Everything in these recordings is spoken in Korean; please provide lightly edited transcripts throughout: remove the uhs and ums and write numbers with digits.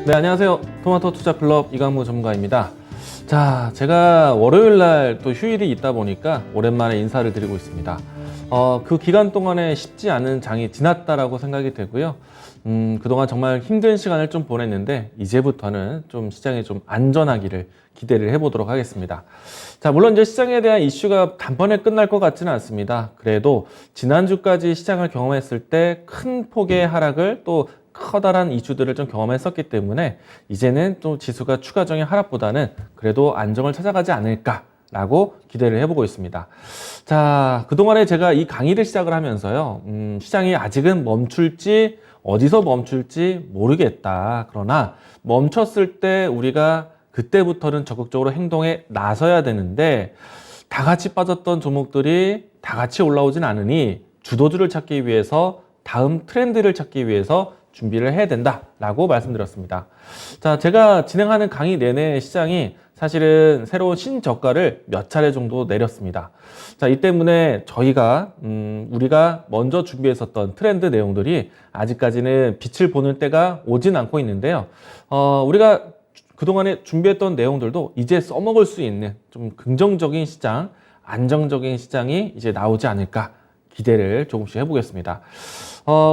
네, 안녕하세요. 토마토 투자 클럽 이강무 전문가입니다. 자, 제가 월요일 날 또 휴일이 있다 보니까 오랜만에 인사를 드리고 있습니다. 그 기간 동안에 쉽지 않은 장이 지났다라고 생각이 되고요. 그동안 정말 힘든 시간을 좀 보냈는데 이제부터는 좀 시장이 좀 안전하기를 기대를 해보도록 하겠습니다. 자, 물론 이제 시장에 대한 이슈가 단번에 끝날 것 같지는 않습니다. 그래도 지난주까지 시장을 경험했을 때 큰 폭의 하락을 또 커다란 이슈들을 좀 경험했었기 때문에 이제는 또 지수가 추가적인 하락보다는 그래도 안정을 찾아가지 않을까라고 기대를 해보고 있습니다. 자, 그동안에 제가 이 강의를 시작을 하면서요, 시장이 아직은 멈출지 어디서 멈출지 모르겠다. 그러나 멈췄을 때 우리가 그때부터는 적극적으로 행동에 나서야 되는데 다 같이 빠졌던 종목들이 다 같이 올라오진 않으니 주도주를 찾기 위해서 다음 트렌드를 찾기 위해서 준비를 해야 된다라고 말씀드렸습니다. 자, 제가 진행하는 강의 내내 시장이 사실은 새로운 신저가를 몇 차례 정도 내렸습니다. 자, 이 때문에 저희가 우리가 먼저 준비했었던 트렌드 내용들이 아직까지는 빛을 보는 때가 오진 않고 있는데요. 우리가 그동안에 준비했던 내용들도 이제 써먹을 수 있는 좀 긍정적인 시장, 안정적인 시장이 이제 나오지 않을까 기대를 조금씩 해보겠습니다.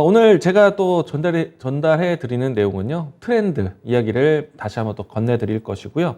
오늘 제가 또 전달해 드리는 내용은요, 트렌드 이야기를 다시 한번 또 건네드릴 것이고요.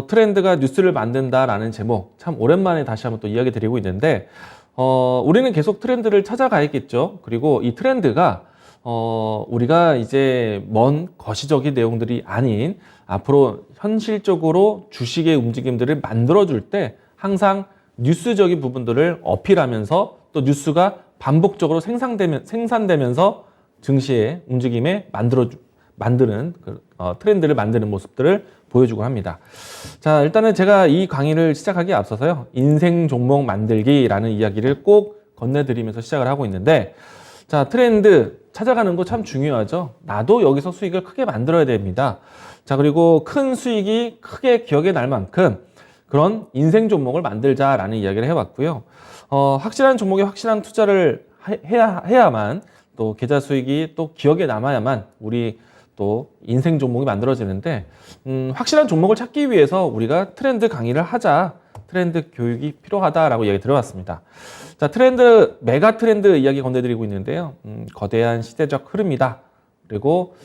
트렌드가 뉴스를 만든다라는 제목, 참 오랜만에 다시 한번 또 이야기 드리고 있는데, 우리는 계속 트렌드를 찾아가야겠죠. 그리고 이 트렌드가, 우리가 이제 먼 거시적인 내용들이 아닌 앞으로 현실적으로 주식의 움직임들을 만들어줄 때 항상 뉴스적인 부분들을 어필하면서 또 뉴스가 반복적으로 생산되면서 증시의 움직임에 만드는 트렌드를 만드는 모습들을 보여주고 합니다. 자, 일단은 제가 이 강의를 시작하기에 앞서서요, 인생 종목 만들기라는 이야기를 꼭 건네드리면서 시작을 하고 있는데, 자, 트렌드 찾아가는 거 참 중요하죠. 나도 여기서 수익을 크게 만들어야 됩니다. 자, 그리고 큰 수익이 크게 기억에 날 만큼 그런 인생 종목을 만들자라는 이야기를 해봤고요. 확실한 종목에 확실한 투자를 해야만 또 계좌 수익이 또 기억에 남아야만 우리 또 인생 종목이 만들어지는데, 확실한 종목을 찾기 위해서 우리가 트렌드 강의를 하자, 트렌드 교육이 필요하다라고 이야기 들어봤습니다. 자, 트렌드, 메가 트렌드 이야기 건네드리고 있는데요. 거대한 시대적 흐름이다. 그리고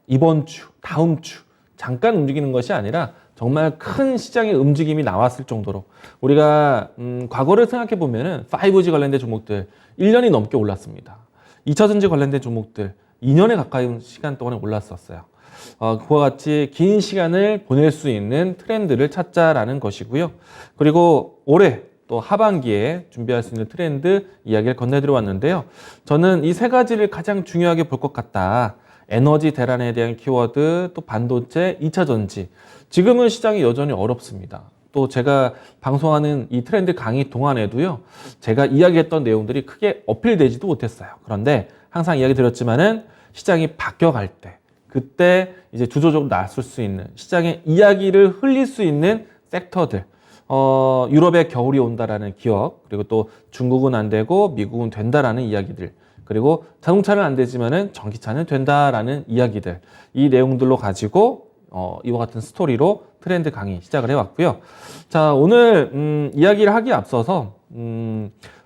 이번 주, 다음 주 잠깐 움직이는 것이 아니라 정말 큰 시장의 움직임이 나왔을 정도로 우리가 과거를 생각해 보면은 5G 관련된 종목들 1년이 넘게 올랐습니다. 2차전지 관련된 종목들 2년에 가까운 시간 동안에 올랐었어요. 그와 같이 긴 시간을 보낼 수 있는 트렌드를 찾자라는 것이고요. 그리고 올해 또 하반기에 준비할 수 있는 트렌드 이야기를 건네드려 왔는데요. 저는 이 세 가지를 가장 중요하게 볼 것 같다. 에너지 대란에 대한 키워드, 또 반도체, 2차 전지. 지금은 시장이 여전히 어렵습니다. 또 제가 방송하는 이 트렌드 강의 동안에도요, 제가 이야기했던 내용들이 크게 어필되지도 못했어요. 그런데 항상 이야기 드렸지만은 시장이 바뀌어갈 때, 그때 이제 주도적으로 나설 수 있는 시장의 이야기를 흘릴 수 있는 섹터들, 유럽에 겨울이 온다라는 기억, 그리고 또 중국은 안 되고 미국은 된다라는 이야기들, 그리고 자동차는 안 되지만은 전기차는 된다라는 이야기들, 이 내용들로 가지고 이와 같은 스토리로 트렌드 강의 시작을 해왔고요. 자, 오늘 이야기를 하기에 앞서서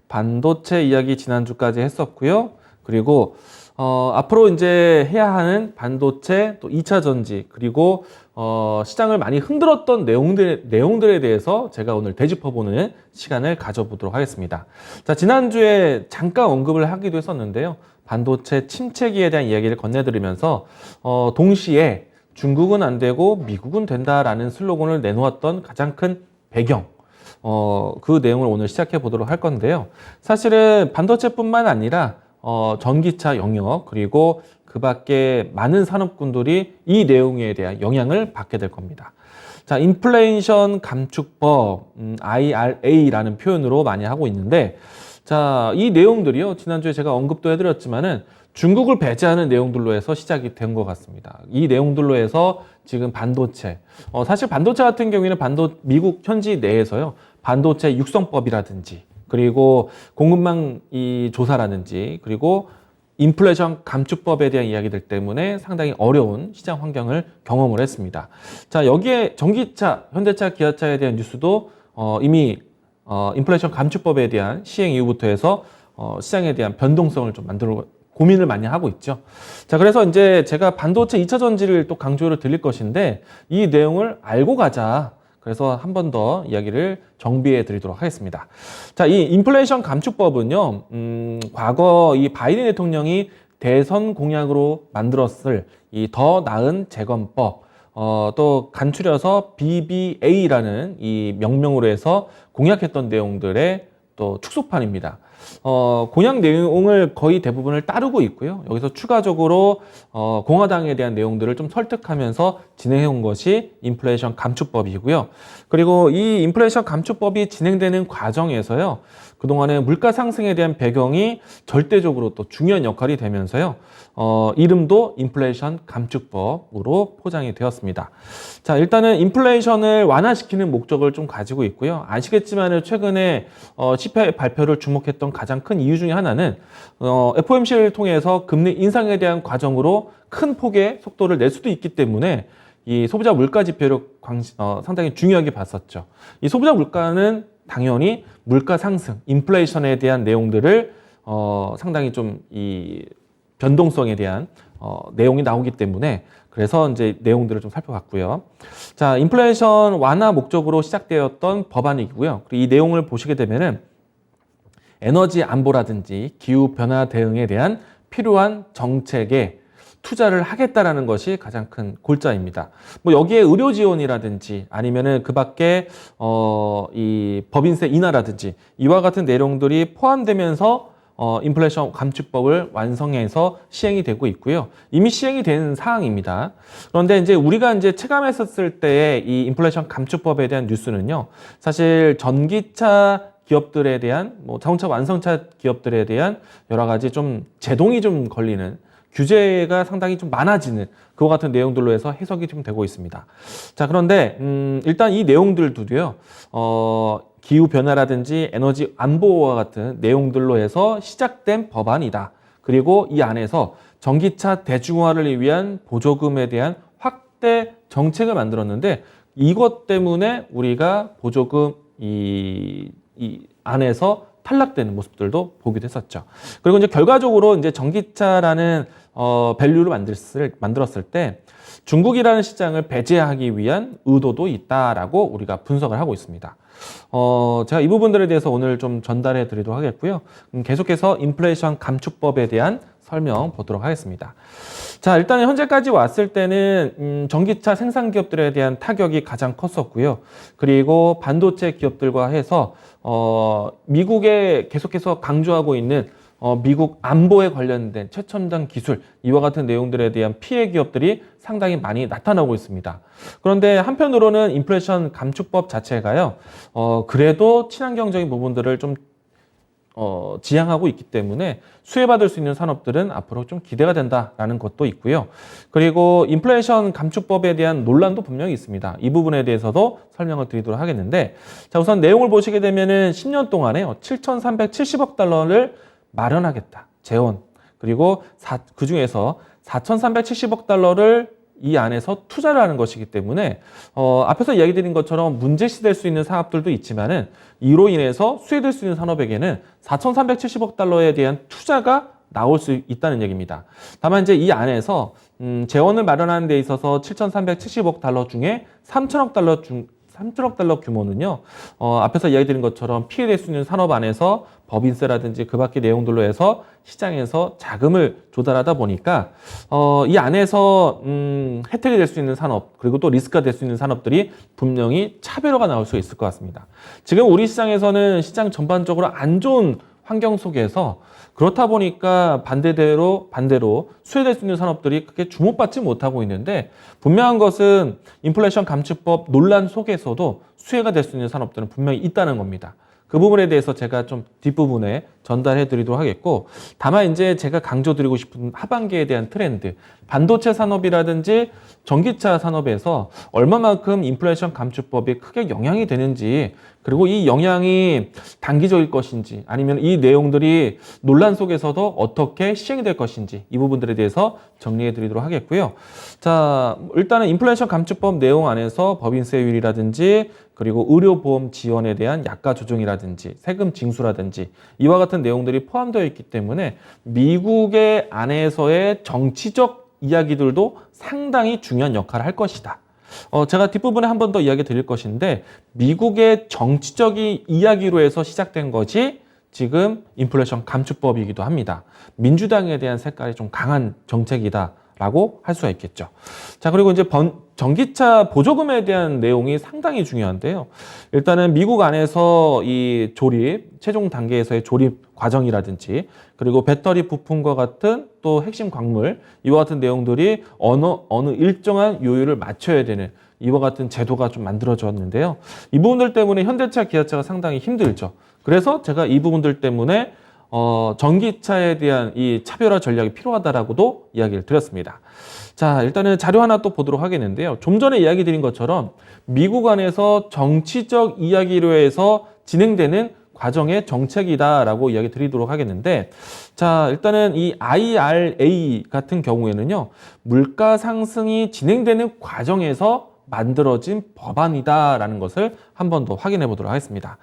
반도체 이야기 지난주까지 했었고요. 그리고 앞으로 이제 해야 하는 반도체, 또 2차 전지, 그리고 시장을 많이 흔들었던 내용들에 대해서 제가 오늘 되짚어보는 시간을 가져보도록 하겠습니다. 자, 지난주에 잠깐 언급을 하기도 했었는데요. 반도체 침체기에 대한 이야기를 건네드리면서 동시에 중국은 안 되고 미국은 된다라는 슬로건을 내놓았던 가장 큰 배경, 그 내용을 오늘 시작해 보도록 할 건데요. 사실은 반도체뿐만 아니라 전기차 영역, 그리고 그 밖에 많은 산업군들이 이 내용에 대한 영향을 받게 될 겁니다. 자, 인플레이션 감축법, IRA라는 표현으로 많이 하고 있는데, 자, 이 내용들이요, 지난주에 제가 언급도 해드렸지만은 중국을 배제하는 내용들로 해서 시작이 된 것 같습니다. 이 내용들로 해서 지금 반도체, 사실 반도체 같은 경우에는 미국 현지 내에서요, 반도체 육성법이라든지, 그리고 공급망 이 조사라든지, 그리고 인플레이션 감축법에 대한 이야기들 때문에 상당히 어려운 시장 환경을 경험을 했습니다. 자, 여기에 전기차, 현대차, 기아차에 대한 뉴스도 이미 인플레이션 감축법에 대한 시행 이후부터 해서 시장에 대한 변동성을 좀 고민을 많이 하고 있죠. 자, 그래서 이제 제가 반도체 2차 전지를 또 강조를 드릴 것인데 이 내용을 알고 가자. 그래서 한 번 더 이야기를 정비해 드리도록 하겠습니다. 자, 이 인플레이션 감축법은요, 과거 이 바이든 대통령이 대선 공약으로 만들었을 이 더 나은 재건법, 또 간추려서 BBA라는 이 명명으로 해서 공약했던 내용들의 또 축소판입니다. 공약 내용을 거의 대부분을 따르고 있고요. 여기서 추가적으로 공화당에 대한 내용들을 좀 설득하면서 진행해 온 것이 인플레이션 감축법이고요. 그리고 이 인플레이션 감축법이 진행되는 과정에서요. 그동안의 물가 상승에 대한 배경이 절대적으로 또 중요한 역할이 되면서요. 이름도 인플레이션 감축법으로 포장이 되었습니다. 자, 일단은 인플레이션을 완화시키는 목적을 좀 가지고 있고요. 아시겠지만 최근에 CPI 발표를 주목했던 가장 큰 이유 중에 하나는 FOMC를 통해서 금리 인상에 대한 과정으로 큰 폭의 속도를 낼 수도 있기 때문에 이 소비자 물가 지표를 상당히 중요하게 봤었죠. 이 소비자 물가는 당연히 물가 상승, 인플레이션에 대한 내용들을 상당히 좀 이 변동성에 대한 내용이 나오기 때문에 그래서 이제 내용들을 좀 살펴봤고요. 자, 인플레이션 완화 목적으로 시작되었던 법안이고요. 그리고 이 내용을 보시게 되면은 에너지 안보라든지 기후 변화 대응에 대한 필요한 정책에 투자를 하겠다라는 것이 가장 큰 골자입니다. 뭐 여기에 의료 지원이라든지 아니면은 그 밖에 이 법인세 인하라든지 이와 같은 내용들이 포함되면서 인플레이션 감축법을 완성해서 시행이 되고 있고요. 이미 시행이 된 사항입니다. 그런데 이제 우리가 이제 체감했었을 때의 이 인플레이션 감축법에 대한 뉴스는요. 사실 전기차 기업들에 대한 뭐 자동차 완성차 기업들에 대한 여러 가지 좀 제동이 좀 걸리는 규제가 상당히 좀 많아지는 그와 같은 내용들로 해서 해석이 좀 되고 있습니다. 자, 그런데 일단 이 내용들도요. 기후 변화라든지 에너지 안보와 같은 내용들로 해서 시작된 법안이다. 그리고 이 안에서 전기차 대중화를 위한 보조금에 대한 확대 정책을 만들었는데 이것 때문에 우리가 보조금 이 안에서 탈락되는 모습들도 보기도 했었죠. 그리고 이제 결과적으로 이제 전기차라는 밸류를 만들었을 때 중국이라는 시장을 배제하기 위한 의도도 있다라고 우리가 분석을 하고 있습니다. 제가 이 부분들에 대해서 오늘 좀 전달해 드리도록 하겠고요. 계속해서 인플레이션 감축법에 대한 설명 보도록 하겠습니다. 자, 일단 현재까지 왔을 때는 전기차 생산 기업들에 대한 타격이 가장 컸었고요. 그리고 반도체 기업들과 해서 미국에 계속해서 강조하고 있는 미국 안보에 관련된 최첨단 기술 이와 같은 내용들에 대한 피해 기업들이 상당히 많이 나타나고 있습니다. 그런데 한편으로는 인플레이션 감축법 자체가요. 그래도 친환경적인 부분들을 좀 지향하고 있기 때문에 수혜받을 수 있는 산업들은 앞으로 좀 기대가 된다라는 것도 있고요. 그리고 인플레이션 감축법에 대한 논란도 분명히 있습니다. 이 부분에 대해서도 설명을 드리도록 하겠는데, 자, 우선 내용을 보시게 되면은 10년 동안에 7,370억 달러를 마련하겠다. 재원. 그리고 그 중에서 4,370억 달러를 이 안에서 투자를 하는 것이기 때문에 앞에서 이야기 드린 것처럼 문제시될 수 있는 사업들도 있지만은 이로 인해서 수혜될 수 있는 산업에게는 4,370억 달러에 대한 투자가 나올 수 있다는 얘기입니다. 다만 이제 이 안에서 재원을 마련하는 데 있어서 7,370억 달러 중에 3천억 달러 규모는요, 앞에서 이야기 드린 것처럼 피해될 수 있는 산업 안에서 법인세라든지 그 밖의 내용들로 해서 시장에서 자금을 조달하다 보니까 이 안에서 혜택이 될 수 있는 산업 그리고 또 리스크가 될 수 있는 산업들이 분명히 차별화가 나올 수 있을 것 같습니다. 지금 우리 시장에서는 시장 전반적으로 안 좋은 환경 속에서 그렇다 보니까 반대로 수혜될 수 있는 산업들이 크게 주목받지 못하고 있는데 분명한 것은 인플레이션 감축법 논란 속에서도 수혜가 될 수 있는 산업들은 분명히 있다는 겁니다. 그 부분에 대해서 제가 좀 뒷부분에 전달해 드리도록 하겠고, 다만 이제 제가 강조드리고 싶은 하반기에 대한 트렌드, 반도체 산업이라든지 전기차 산업에서 얼마만큼 인플레이션 감축법이 크게 영향이 되는지, 그리고 이 영향이 단기적일 것인지 아니면 이 내용들이 논란 속에서도 어떻게 시행이 될 것인지, 이 부분들에 대해서 정리해 드리도록 하겠고요. 자, 일단은 인플레이션 감축법 내용 안에서 법인세율이라든지 그리고 의료보험 지원에 대한 약가 조정이라든지 세금 징수라든지 이와 같은 내용들이 포함되어 있기 때문에 미국의 안에서의 정치적 이야기들도 상당히 중요한 역할을 할 것이다. 제가 뒷부분에 한 번 더 이야기 드릴 것인데, 미국의 정치적인 이야기로 해서 시작된 것이 지금 인플레이션 감축법이기도 합니다. 민주당에 대한 색깔이 좀 강한 정책이다 라고 할 수가 있겠죠. 자, 그리고 이제 전기차 보조금에 대한 내용이 상당히 중요한데요. 일단은 미국 안에서 이 최종 단계에서의 조립 과정이라든지 그리고 배터리 부품과 같은 또 핵심 광물, 이와 같은 내용들이 어느 일정한 요율을 맞춰야 되는 이와 같은 제도가 좀 만들어졌는데요. 이 부분들 때문에 현대차, 기아차가 상당히 힘들죠. 그래서 제가 이 부분들 때문에 전기차에 대한 이 차별화 전략이 필요하다라고도 이야기를 드렸습니다. 자, 일단은 자료 하나 또 보도록 하겠는데요. 좀 전에 이야기 드린 것처럼 미국 안에서 정치적 이야기로 해서 진행되는 과정의 정책이다라고 이야기 드리도록 하겠는데, 자, 일단은 이 IRA 같은 경우에는요, 물가 상승이 진행되는 과정에서 만들어진 법안이다라는 것을 한 번 더 확인해 보도록 하겠습니다.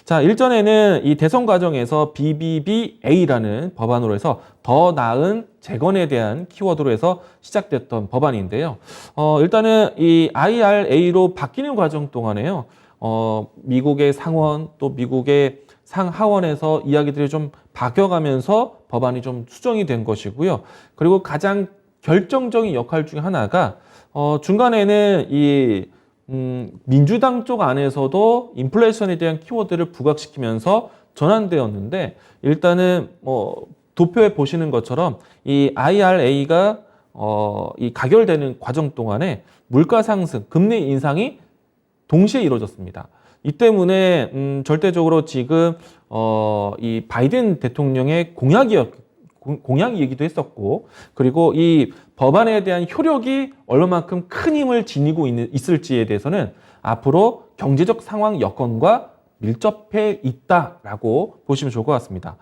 자, 일전에는 이 대선 과정에서 BBBA라는 법안으로 해서 더 나은 재건에 대한 키워드로 해서 시작됐던 법안인데요. 일단은 이 IRA로 바뀌는 과정 동안에요, 미국의 상원 또 미국의 상하원에서 이야기들이 좀 바뀌어가면서 법안이 좀 수정이 된 것이고요. 그리고 가장 결정적인 역할 중에 하나가 중간에는 이 민주당 쪽 안에서도 인플레이션에 대한 키워드를 부각시키면서 전환되었는데, 일단은 도표에 보시는 것처럼 이 IRA가 이 가결되는 과정 동안에 물가 상승, 금리 인상이 동시에 이루어졌습니다. 이 때문에 절대적으로 지금 이 바이든 대통령의 공약이기도 했었고, 그리고 이 법안에 대한 효력이 얼마만큼 큰 힘을 지니고 있을지에 대해서는 앞으로 경제적 상황 여건과 밀접해 있다라고 보시면 좋을 것 같습니다.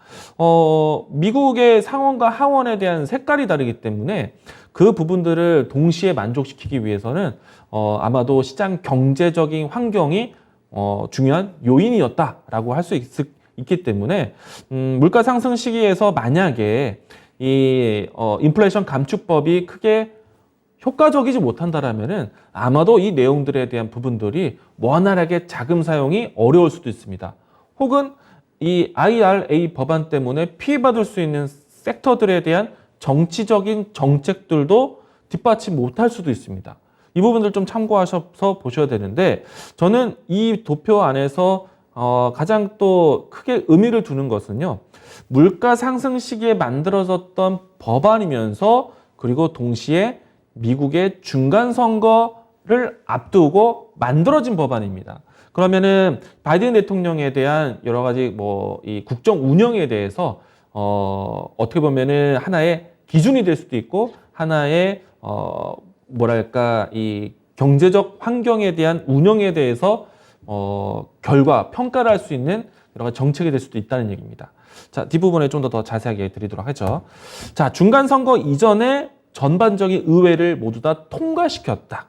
미국의 상원과 하원에 대한 색깔이 다르기 때문에 그 부분들을 동시에 만족시키기 위해서는 아마도 시장 경제적인 환경이 중요한 요인이었다라고 할 수 있기 때문에 물가 상승 시기에서 만약에 이 인플레이션 감축법이 크게 효과적이지 못한다라면은 아마도 이 내용들에 대한 부분들이 원활하게 자금 사용이 어려울 수도 있습니다. 혹은 이 IRA 법안 때문에 피해받을 수 있는 섹터들에 대한 정치적인 정책들도 뒷받침 못할 수도 있습니다. 이 부분들 좀 참고하셔서 보셔야 되는데, 저는 이 도표 안에서 가장 또 크게 의미를 두는 것은요, 물가 상승 시기에 만들어졌던 법안이면서 그리고 동시에 미국의 중간 선거를 앞두고 만들어진 법안입니다. 그러면은 바이든 대통령에 대한 여러 가지 이 국정 운영에 대해서 어떻게 보면은 하나의 기준이 될 수도 있고, 하나의 뭐랄까 이 경제적 환경에 대한 운영에 대해서 결과 평가를 할 수 있는 여러 가지 정책이 될 수도 있다는 얘기입니다. 자, 뒷부분에 좀 더 자세하게 드리도록 하죠. 자, 중간 선거 이전에 전반적인 의회를 모두 다 통과시켰다.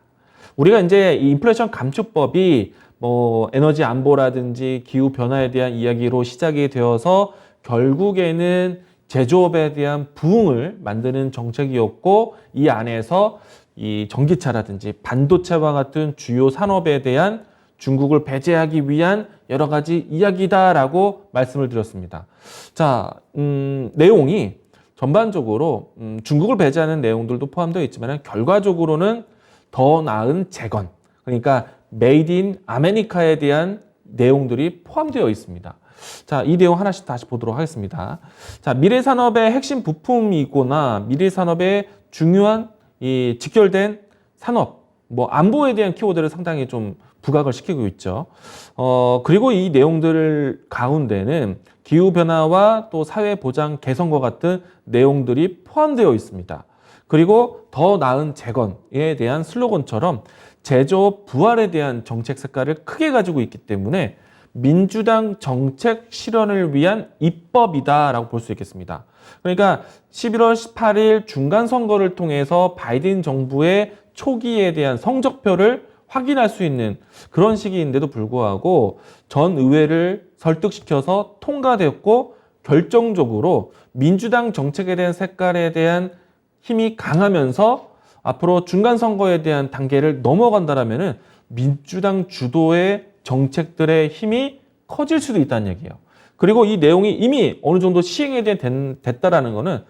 우리가 이제 이 인플레이션 감축법이 에너지 안보라든지 기후 변화에 대한 이야기로 시작이 되어서 결국에는 제조업에 대한 부흥을 만드는 정책이었고, 이 안에서 이 전기차라든지 반도체와 같은 주요 산업에 대한 중국을 배제하기 위한 여러 가지 이야기다라고 말씀을 드렸습니다. 자, 내용이 전반적으로 중국을 배제하는 내용들도 포함되어 있지만 결과적으로는 더 나은 재건, 그러니까 메이드 인 아메리카에 대한 내용들이 포함되어 있습니다. 자, 이 내용 하나씩 다시 보도록 하겠습니다. 자, 미래 산업의 핵심 부품이거나 미래 산업의 중요한 이 직결된 산업, 안보에 대한 키워드를 상당히 좀 부각을 시키고 있죠. 그리고 이 내용들 가운데는 기후변화와 또 사회보장 개선과 같은 내용들이 포함되어 있습니다. 그리고 더 나은 재건에 대한 슬로건처럼 제조업 부활에 대한 정책 색깔을 크게 가지고 있기 때문에 민주당 정책 실현을 위한 입법이다라고 볼 수 있겠습니다. 그러니까 11월 18일 중간선거를 통해서 바이든 정부의 초기에 대한 성적표를 확인할 수 있는 그런 시기인데도 불구하고 전 의회를 설득시켜서 통과되었고 결정적으로 민주당 정책에 대한 색깔에 대한 힘이 강하면서 앞으로 중간선거에 대한 단계를 넘어간다라면은 민주당 주도의 정책들의 힘이 커질 수도 있다는 얘기예요. 그리고 이 내용이 이미 어느 정도 시행에 됐다라는 거는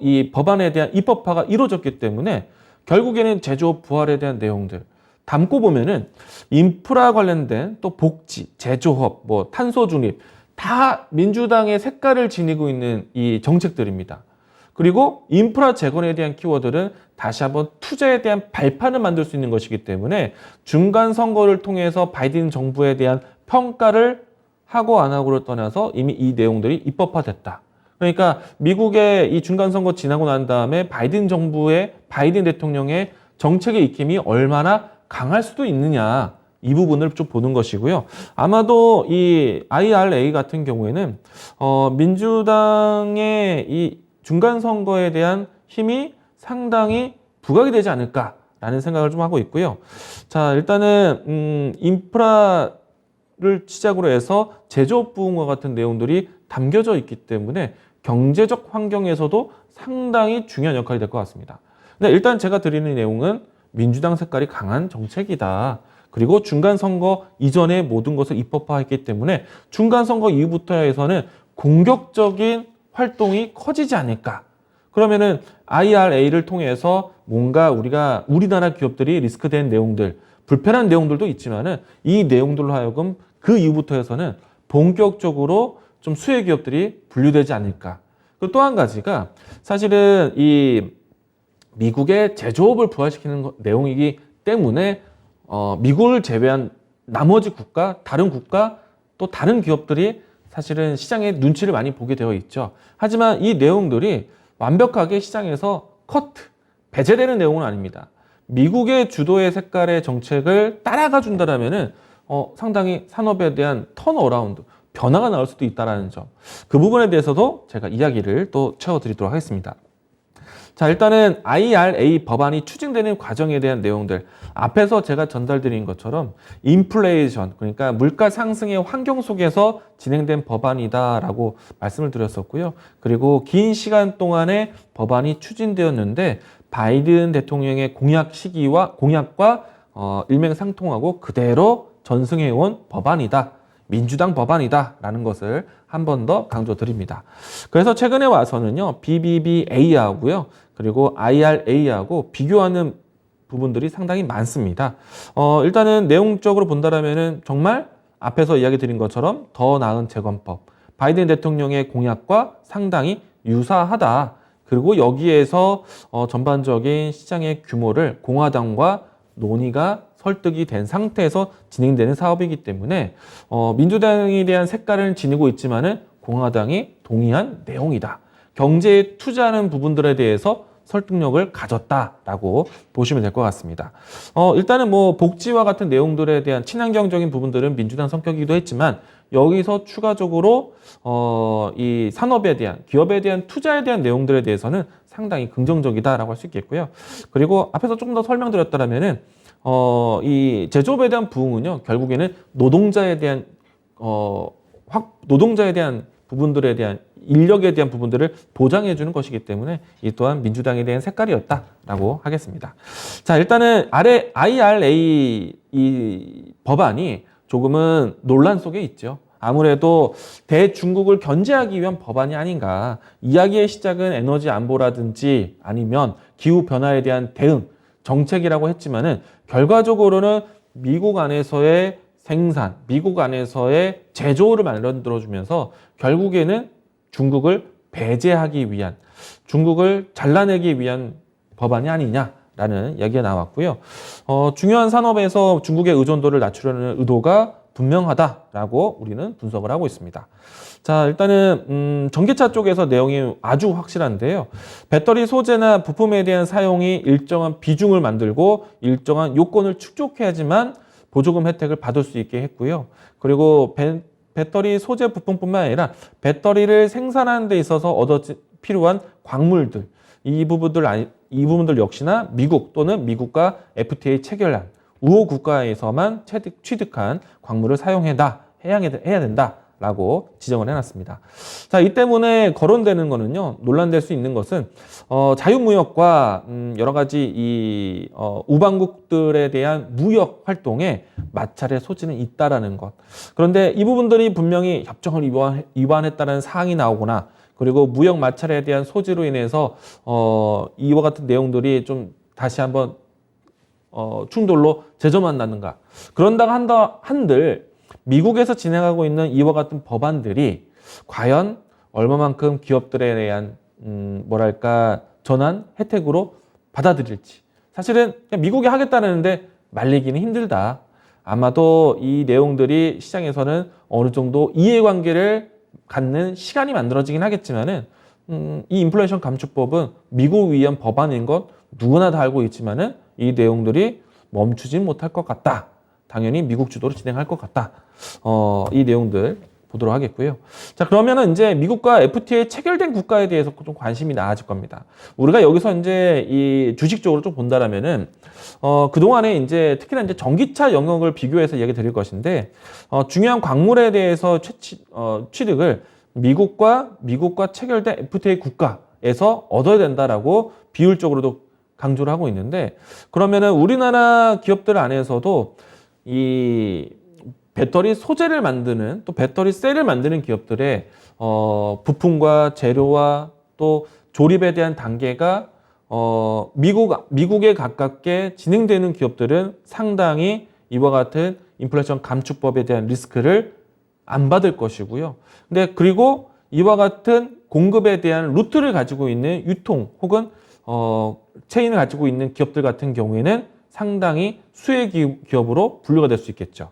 이 법안에 대한 입법화가 이루어졌기 때문에 결국에는 제조업 부활에 대한 내용들 담고 보면은 인프라 관련된 또 복지, 제조업, 뭐 탄소 중립 다 민주당의 색깔을 지니고 있는 이 정책들입니다. 그리고 인프라 재건에 대한 키워드는 다시 한번 투자에 대한 발판을 만들 수 있는 것이기 때문에 중간 선거를 통해서 바이든 정부에 대한 평가를 하고 안 하고를 떠나서 이미 이 내용들이 입법화됐다. 그러니까 미국의 이 중간 선거 지나고 난 다음에 바이든 대통령의 정책의 입김이 얼마나 강할 수도 있느냐, 이 부분을 좀 보는 것이고요. 아마도 이 IRA 같은 경우에는 민주당의 이 중간 선거에 대한 힘이 상당히 부각이 되지 않을까라는 생각을 좀 하고 있고요. 자, 일단은 인프라를 시작으로 해서 제조업 부분과 같은 내용들이 담겨져 있기 때문에 경제적 환경에서도 상당히 중요한 역할이 될 것 같습니다. 근데 일단 제가 드리는 내용은 민주당 색깔이 강한 정책이다. 그리고 중간선거 이전에 모든 것을 입법화했기 때문에 중간선거 이후부터 해서는 공격적인 활동이 커지지 않을까. 그러면은 IRA를 통해서 뭔가 우리나라 기업들이 리스크된 내용들, 불편한 내용들도 있지만은 이 내용들로 하여금 그 이후부터 해서는 본격적으로 좀 수혜 기업들이 분류되지 않을까. 그리고 또 한 가지가 사실은 이 미국의 제조업을 부활시키는 내용이기 때문에 미국을 제외한 나머지 국가, 다른 국가, 또 다른 기업들이 사실은 시장의 눈치를 많이 보게 되어 있죠. 하지만 이 내용들이 완벽하게 시장에서 배제되는 내용은 아닙니다. 미국의 주도의 색깔의 정책을 따라가 준다라면은 상당히 산업에 대한 턴어라운드, 변화가 나올 수도 있다는 점. 그 부분에 대해서도 제가 이야기를 또 채워드리도록 하겠습니다. 자, 일단은 IRA 법안이 추진되는 과정에 대한 내용들. 앞에서 제가 전달드린 것처럼 인플레이션, 그러니까 물가 상승의 환경 속에서 진행된 법안이다라고 말씀을 드렸었고요. 그리고 긴 시간 동안에 법안이 추진되었는데 바이든 대통령의 공약과 일맥상통하고 그대로 전승해온 법안이다. 민주당 법안이다라는 것을 한 번 더 강조드립니다. 그래서 최근에 와서는요, BBBA하고요, 그리고 IRA하고 비교하는 부분들이 상당히 많습니다. 일단은 내용적으로 본다라면은 정말 앞에서 이야기 드린 것처럼 더 나은 재건법, 바이든 대통령의 공약과 상당히 유사하다. 그리고 여기에서 전반적인 시장의 규모를 공화당과 논의가 설득이 된 상태에서 진행되는 사업이기 때문에 민주당에 대한 색깔을 지니고 있지만은 공화당이 동의한 내용이다. 경제에 투자하는 부분들에 대해서 설득력을 가졌다라고 보시면 될 것 같습니다. 일단은 뭐 복지와 같은 내용들에 대한 친환경적인 부분들은 민주당 성격이기도 했지만 여기서 추가적으로 이 산업에 대한, 기업에 대한 투자에 대한 내용들에 대해서는 상당히 긍정적이다라고 할 수 있겠고요. 그리고 앞에서 조금 더 설명드렸다면은 이 제조업에 대한 부흥은요, 결국에는 노동자에 대한 부분들에 대한 인력에 대한 부분들을 보장해 주는 것이기 때문에 이 또한 민주당에 대한 색깔이었다라고 하겠습니다. 자, 일단은 IRA 이 법안이 조금은 논란 속에 있죠. 아무래도 대중국을 견제하기 위한 법안이 아닌가. 이야기의 시작은 에너지 안보라든지 아니면 기후 변화에 대한 대응 정책이라고 했지만은 결과적으로는 미국 안에서의 생산, 미국 안에서의 제조를 만들어주면서 결국에는 중국을 배제하기 위한, 중국을 잘라내기 위한 법안이 아니냐라는 라는 이야기가 나왔고요. 중요한 산업에서 중국의 의존도를 낮추려는 의도가 분명하다라고 우리는 분석을 하고 있습니다. 자, 일단은 전기차 쪽에서 내용이 아주 확실한데요. 배터리 소재나 부품에 대한 사용이 일정한 비중을 만들고 일정한 요건을 충족해야지만 보조금 혜택을 받을 수 있게 했고요. 그리고 배터리 소재 부품뿐만 아니라 배터리를 생산하는 데 있어서 필요한 광물들, 이 부분들 역시나 미국 또는 미국과 FTA 체결한 우호 국가에서만 취득한 광물을 해야 된다라고 지정을 해놨습니다. 자, 이 때문에 거론되는 거는요, 논란될 수 있는 것은 자유무역과 여러 가지 우방국들에 대한 무역 활동에 마찰의 소지는 있다라는 것. 그런데 이 부분들이 분명히 협정을 위반했다는 사항이 나오거나 그리고 무역 마찰에 대한 소지로 인해서 이와 같은 내용들이 좀 다시 한번 충돌로 재점한다는가. 그런다고 한들 미국에서 진행하고 있는 이와 같은 법안들이 과연 얼마만큼 기업들에 대한 전환 혜택으로 받아들일지. 사실은 그냥 미국이 하겠다는데 말리기는 힘들다. 아마도 이 내용들이 시장에서는 어느 정도 이해관계를 갖는 시간이 만들어지긴 하겠지만은 이 인플레이션 감축법은 미국 위한 법안인 것 누구나 다 알고 있지만은 이 내용들이 멈추진 못할 것 같다. 당연히 미국 주도로 진행할 것 같다. 이 내용들 보도록 하겠고요. 자, 그러면은 이제 미국과 FTA 체결된 국가에 대해서 좀 관심이 나아질 겁니다. 우리가 여기서 이제 이 주식적으로 좀 본다라면은 그동안에 이제 특히나 이제 전기차 영역을 비교해서 얘기 드릴 것인데 중요한 광물에 대해서 취득을 미국과 체결된 FTA 국가에서 얻어야 된다라고 비율적으로도 강조를 하고 있는데, 그러면은 우리나라 기업들 안에서도 이 배터리 소재를 만드는 또 배터리 셀을 만드는 기업들의 부품과 재료와 또 조립에 대한 단계가 미국에 가깝게 진행되는 기업들은 상당히 이와 같은 인플레이션 감축법에 대한 리스크를 안 받을 것이고요. 근데 그리고 이와 같은 공급에 대한 루트를 가지고 있는 유통 혹은 체인을 가지고 있는 기업들 같은 경우에는 상당히 수혜 기업으로 분류가 될 수 있겠죠.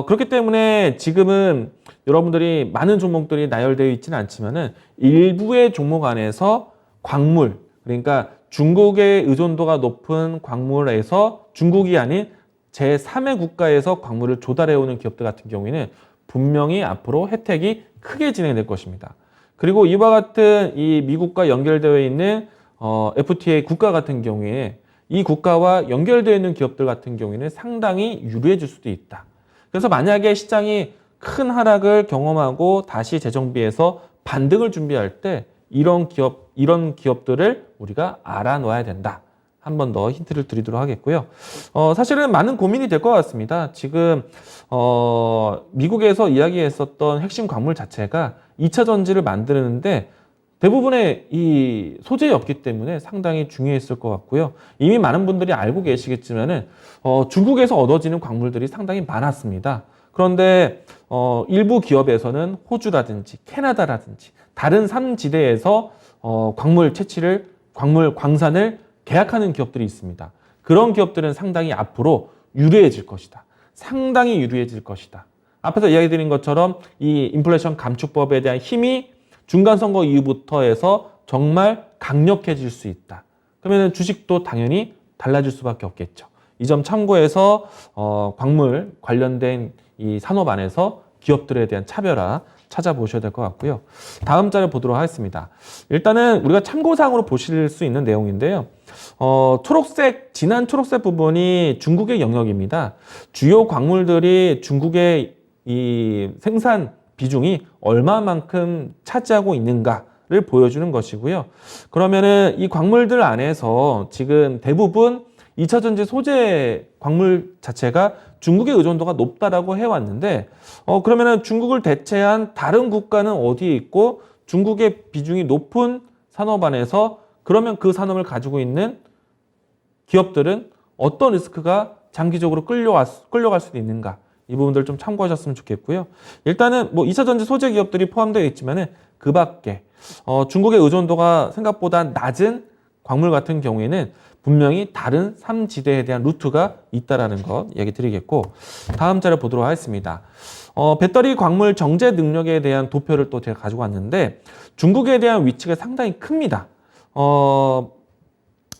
그렇기 때문에 지금은 여러분들이 많은 종목들이 나열되어 있지는 않지만은 일부의 종목 안에서 광물, 그러니까 중국의 의존도가 높은 광물에서 중국이 아닌 제3의 국가에서 광물을 조달해오는 기업들 같은 경우에는 분명히 앞으로 혜택이 크게 진행될 것입니다. 그리고 이와 같은 이 미국과 연결되어 있는 FTA 국가 같은 경우에 이 국가와 연결되어 있는 기업들 같은 경우에는 상당히 유리해질 수도 있다. 그래서 만약에 시장이 큰 하락을 경험하고 다시 재정비해서 반등을 준비할 때 이런 기업들을 우리가 알아놓아야 된다. 한 번 더 힌트를 드리도록 하겠고요. 사실은 많은 고민이 될 것 같습니다. 지금 미국에서 이야기했었던 핵심 광물 자체가 2차 전지를 만드는데 대부분의 이 소재였기 때문에 상당히 중요했을 것 같고요. 이미 많은 분들이 알고 계시겠지만은 중국에서 얻어지는 광물들이 상당히 많았습니다. 그런데 일부 기업에서는 호주라든지 캐나다라든지 다른 산지대에서 광산을 계약하는 기업들이 있습니다. 그런 기업들은 상당히 앞으로 유리해질 것이다. 상당히 유리해질 것이다. 앞에서 이야기 드린 것처럼 이 인플레이션 감축법에 대한 힘이 중간선거 이후부터 해서 정말 강력해질 수 있다. 그러면 주식도 당연히 달라질 수밖에 없겠죠. 이 점 참고해서 광물 관련된 이 산업 안에서 기업들에 대한 차별화 찾아보셔야 될 것 같고요. 다음 자료 보도록 하겠습니다. 일단은 우리가 참고사항으로 보실 수 있는 내용인데요. 진한 초록색 부분이 중국의 영역입니다. 주요 광물들이 중국의 이 생산 비중이 얼마만큼 차지하고 있는가를 보여주는 것이고요. 그러면은 이 광물들 안에서 지금 대부분 2차 전지 소재 광물 자체가 중국의 의존도가 높다라고 해왔는데, 그러면은 중국을 대체한 다른 국가는 어디에 있고 중국의 비중이 높은 산업 안에서 그러면 그 산업을 가지고 있는 기업들은 어떤 리스크가 장기적으로 끌려갈 수도 있는가? 이 부분들 좀 참고하셨으면 좋겠고요. 일단은 뭐 2차 전지 소재 기업들이 포함되어 있지만은 그 밖에 중국의 의존도가 생각보다 낮은 광물 같은 경우에는 분명히 다른 3지대에 대한 루트가 있다라는 것 얘기 드리겠고, 다음 자료 보도록 하겠습니다. 배터리 광물 정제 능력에 대한 도표를 또 제가 가지고 왔는데, 중국에 대한 위치가 상당히 큽니다.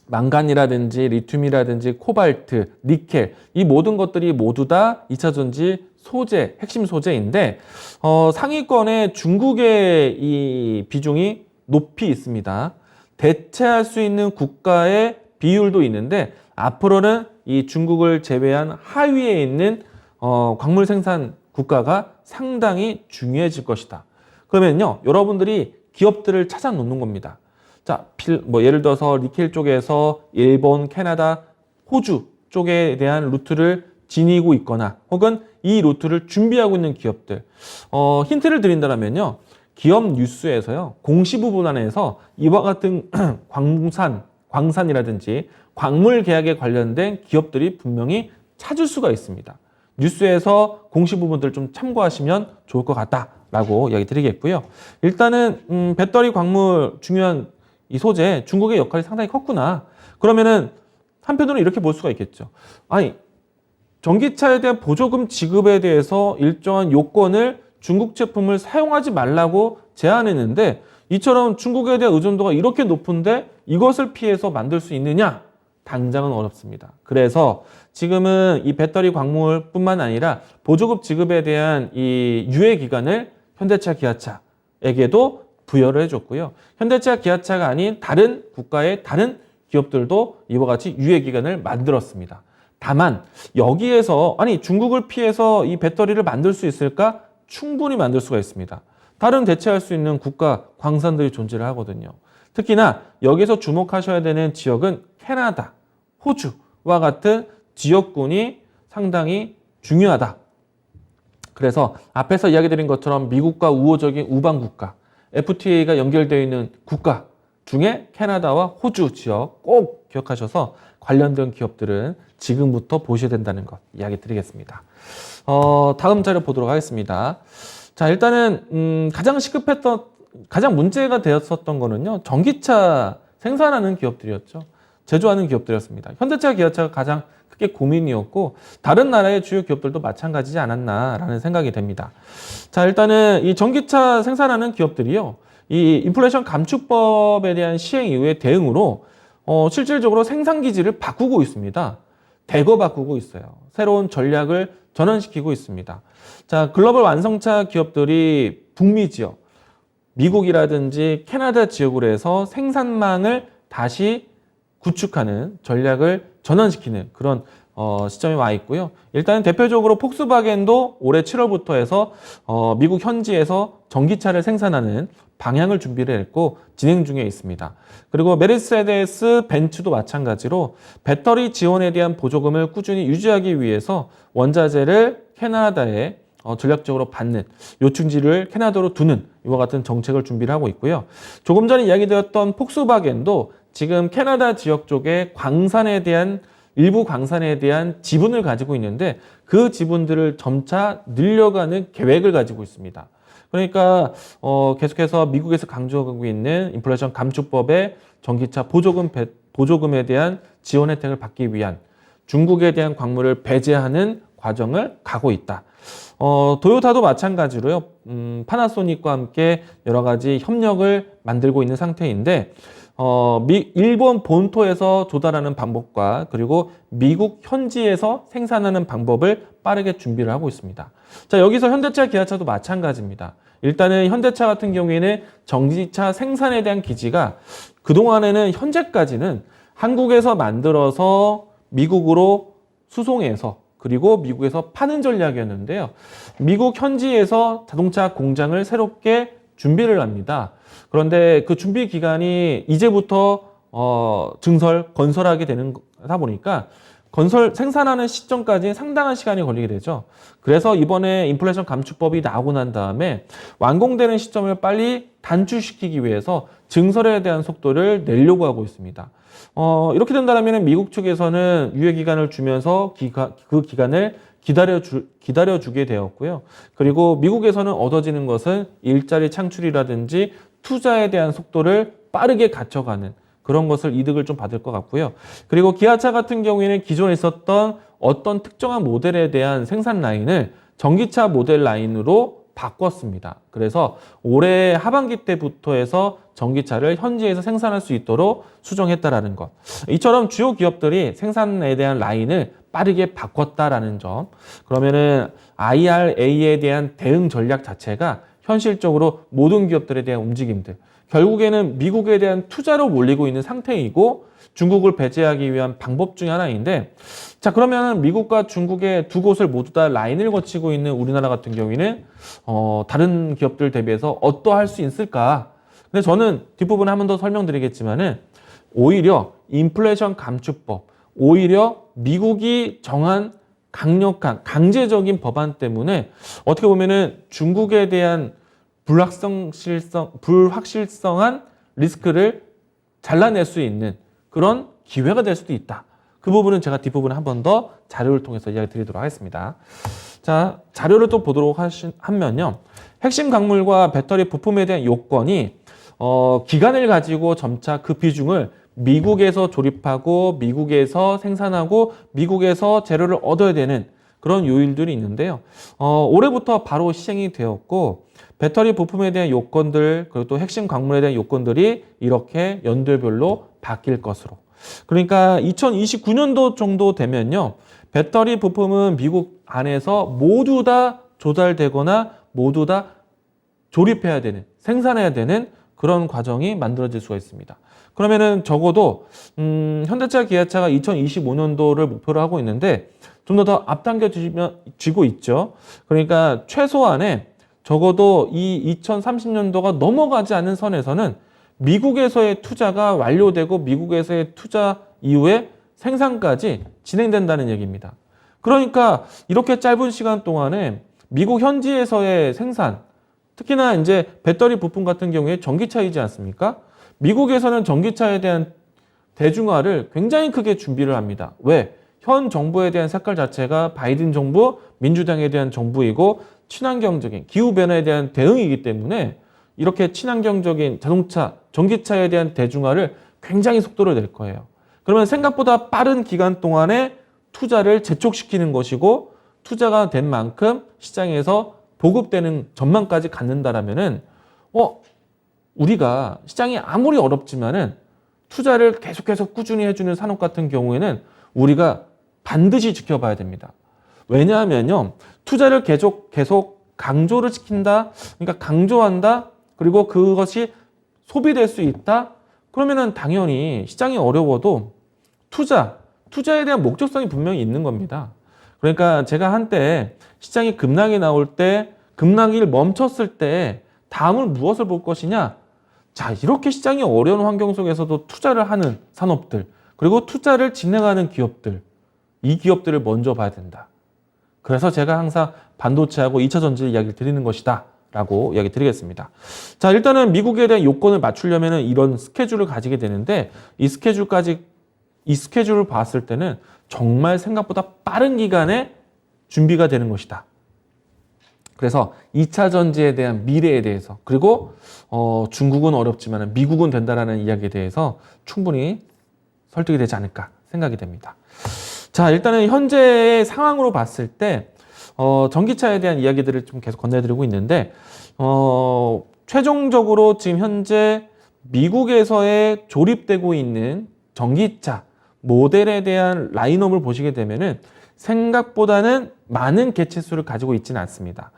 망간이라든지 리튬이라든지 코발트, 니켈, 이 모든 것들이 모두 다 2차 전지 소재, 핵심 소재인데, 상위권에 중국의 이 비중이 높이 있습니다. 대체할 수 있는 국가의 비율도 있는데, 앞으로는 이 중국을 제외한 하위에 있는 광물 생산 국가가 상당히 중요해질 것이다. 그러면요, 여러분들이 기업들을 찾아 놓는 겁니다. 자, 예를 들어서 니켈 쪽에서 일본, 캐나다, 호주 쪽에 대한 루트를 지니고 있거나 혹은 이 루트를 준비하고 있는 기업들. 힌트를 드린다면요, 기업 뉴스에서요, 공시 부분 안에서 이와 같은 광산이라든지 광물 계약에 관련된 기업들이 분명히 찾을 수가 있습니다. 뉴스에서 공시 부분들 좀 참고하시면 좋을 것 같다라고 이야기 드리겠고요. 일단은 배터리 광물 중요한 이 소재, 중국의 역할이 상당히 컸구나. 그러면은 한편으로는 이렇게 볼 수가 있겠죠. 아니, 전기차에 대한 보조금 지급에 대해서 일정한 요건을 중국 제품을 사용하지 말라고 제안했는데, 이처럼 중국에 대한 의존도가 이렇게 높은데 이것을 피해서 만들 수 있느냐? 당장은 어렵습니다. 그래서 지금은 이 배터리 광물뿐만 아니라 보조금 지급에 대한 이 유예 기간을 현대차, 기아차에게도 부여를 해줬고요. 현대차, 기아차가 아닌 다른 국가의 다른 기업들도 이와 같이 유예 기간을 만들었습니다. 다만 여기에서 아니 중국을 피해서 이 배터리를 만들 수 있을까? 충분히 만들 수가 있습니다. 다른 대체할 수 있는 국가 광산들이 존재를 하거든요. 특히나 여기서 주목하셔야 되는 지역은 캐나다, 호주와 같은 지역군이 상당히 중요하다. 그래서 앞에서 이야기 드린 것처럼 미국과 우호적인 우방 국가, FTA가 연결되어 있는 국가 중에 캐나다와 호주 지역 꼭 기억하셔서 관련된 기업들은 지금부터 보셔야 된다는 것 이야기 드리겠습니다. 다음 자료 보도록 하겠습니다. 자, 일단은 가장 문제가 되었었던 거는요, 전기차 생산하는 기업들이었죠. 제조하는 기업들이었습니다. 현대차, 기아차가 가장 크게 고민이었고, 다른 나라의 주요 기업들도 마찬가지지 않았나라는 생각이 됩니다. 자, 일단은 이 전기차 생산하는 기업들이요, 이 인플레이션 감축법에 대한 시행 이후에 대응으로 실질적으로 생산 기지를 바꾸고 있습니다. 대거 바꾸고 있어요. 새로운 전략을 전환시키고 있습니다. 자, 글로벌 완성차 기업들이 북미 지역, 미국이라든지 캐나다 지역으로 해서 생산망을 다시 구축하는 전략을 전환시키는 그런 시점에 와 있고요. 일단 대표적으로 폭스바겐도 올해 7월부터 해서 미국 현지에서 전기차를 생산하는 방향을 준비를 했고 진행 중에 있습니다. 그리고 메르세데스 벤츠도 마찬가지로 배터리 지원에 대한 보조금을 꾸준히 유지하기 위해서 원자재를 캐나다에 전략적으로 받는, 요충지를 캐나다로 두는 이와 같은 정책을 준비를 하고 있고요. 조금 전에 이야기드렸던 폭스바겐도 지금 캐나다 지역 쪽에 일부 광산에 대한 지분을 가지고 있는데 그 지분들을 점차 늘려가는 계획을 가지고 있습니다. 그러니까 계속해서 미국에서 강조하고 있는 인플레이션 감축법의 전기차 보조금에 대한 지원 혜택을 받기 위한 중국에 대한 광물을 배제하는 과정을 가고 있다. 도요타도 마찬가지로요. 파나소닉과 함께 여러 가지 협력을 만들고 있는 상태인데 일본 본토에서 조달하는 방법과 그리고 미국 현지에서 생산하는 방법을 빠르게 준비를 하고 있습니다. 자, 여기서 현대차, 기아차도 마찬가지입니다. 일단은 현대차 같은 경우에는 전기차 생산에 대한 기지가 그동안에는 현재까지는 한국에서 만들어서 미국으로 수송해서 그리고 미국에서 파는 전략이었는데요. 미국 현지에서 자동차 공장을 새롭게 준비를 합니다. 그런데 그 준비 기간이 이제부터 건설하게 되다 보니까 생산하는 시점까지 상당한 시간이 걸리게 되죠. 그래서 이번에 인플레이션 감축법이 나오고 난 다음에 완공되는 시점을 빨리 단축시키기 위해서 증설에 대한 속도를 내려고 하고 있습니다. 이렇게 된다면 미국 측에서는 유예 기간을 주면서 그 기간을 기다려주게 되었고요. 그리고 미국에서는 얻어지는 것은 일자리 창출이라든지 투자에 대한 속도를 빠르게 갖춰가는 그런 것을 이득을 좀 받을 것 같고요. 그리고 기아차 같은 경우에는 기존에 있었던 어떤 특정한 모델에 대한 생산 라인을 전기차 모델 라인으로 바꿨습니다. 그래서 올해 하반기 때부터 해서 전기차를 현지에서 생산할 수 있도록 수정했다라는 것. 이처럼 주요 기업들이 생산에 대한 라인을 빠르게 바꿨다라는 점. 그러면은 IRA에 대한 대응 전략 자체가 현실적으로 모든 기업들에 대한 움직임들, 결국에는 미국에 대한 투자로 몰리고 있는 상태이고 중국을 배제하기 위한 방법 중에 하나인데, 자, 그러면 미국과 중국의 두 곳을 모두 다 라인을 거치고 있는 우리나라 같은 경우에는 다른 기업들 대비해서 어떠할 수 있을까? 근데 저는 뒷부분에 한 번 더 설명드리겠지만은 오히려 인플레이션 감축법, 오히려 미국이 정한 강력한 강제적인 법안 때문에 어떻게 보면은 중국에 대한 불확실성한 리스크를 잘라낼 수 있는 그런 기회가 될 수도 있다. 그 부분은 제가 뒷부분에 한 번 더 자료를 통해서 이야기 드리도록 하겠습니다. 자, 자료를 또 보도록 하면요. 핵심 광물과 배터리 부품에 대한 요건이 기간을 가지고 점차 그 비중을 미국에서 조립하고 미국에서 생산하고 미국에서 재료를 얻어야 되는 그런 요일들이 있는데요. 올해부터 바로 시행이 되었고 배터리 부품에 대한 요건들 그리고 또 핵심 광물에 대한 요건들이 이렇게 연도별로 바뀔 것으로. 그러니까 2029년도 정도 되면요. 배터리 부품은 미국 안에서 모두 다 조달되거나 모두 다 조립해야 되는, 생산해야 되는 그런 과정이 만들어질 수가 있습니다. 그러면은 적어도 현대차, 기아차가 2025년도를 목표로 하고 있는데 좀 더 앞당겨지고 있죠. 그러니까 최소한의 적어도 이 2030년도가 넘어가지 않은 선에서는 미국에서의 투자가 완료되고 미국에서의 투자 이후에 생산까지 진행된다는 얘기입니다. 그러니까 이렇게 짧은 시간 동안에 미국 현지에서의 생산, 특히나 이제 배터리 부품 같은 경우에 전기차이지 않습니까? 미국에서는 전기차에 대한 대중화를 굉장히 크게 준비를 합니다. 왜? 현 정부에 대한 색깔 자체가 바이든 정부, 민주당에 대한 정부이고 친환경적인 기후변화에 대한 대응이기 때문에 이렇게 친환경적인 자동차, 전기차에 대한 대중화를 굉장히 속도를 낼 거예요. 그러면 생각보다 빠른 기간 동안에 투자를 재촉시키는 것이고 투자가 된 만큼 시장에서 보급되는 전망까지 갖는다라면은 우리가 시장이 아무리 어렵지만은 투자를 계속해서 꾸준히 해주는 산업 같은 경우에는 우리가 반드시 지켜봐야 됩니다. 왜냐하면요, 투자를 계속 강조를 시킨다, 그러니까 강조한다, 그리고 그것이 소비될 수 있다. 그러면은 당연히 시장이 어려워도 투자에 대한 목적성이 분명히 있는 겁니다. 그러니까 제가 한때 시장이 급락이 나올 때, 급락이 멈췄을 때 다음은 무엇을 볼 것이냐? 자, 이렇게 시장이 어려운 환경 속에서도 투자를 하는 산업들, 그리고 투자를 진행하는 기업들, 이 기업들을 먼저 봐야 된다. 그래서 제가 항상 반도체하고 2차 전지 이야기를 드리는 것이다 라고 이야기 드리겠습니다. 자, 일단은 미국에 대한 요건을 맞추려면 이런 스케줄을 가지게 되는데 이 스케줄을 봤을 때는 정말 생각보다 빠른 기간에 준비가 되는 것이다. 그래서 2차 전지에 대한 미래에 대해서 그리고 중국은 어렵지만 미국은 된다라는 이야기에 대해서 충분히 설득이 되지 않을까 생각이 됩니다. 자, 일단은 현재의 상황으로 봤을 때 전기차에 대한 이야기들을 좀 계속 건네드리고 있는데 최종적으로 지금 현재 미국에서의 조립되고 있는 전기차 모델에 대한 라인업을 보시게 되면은 생각보다는 많은 개체수를 가지고 있지는 않습니다.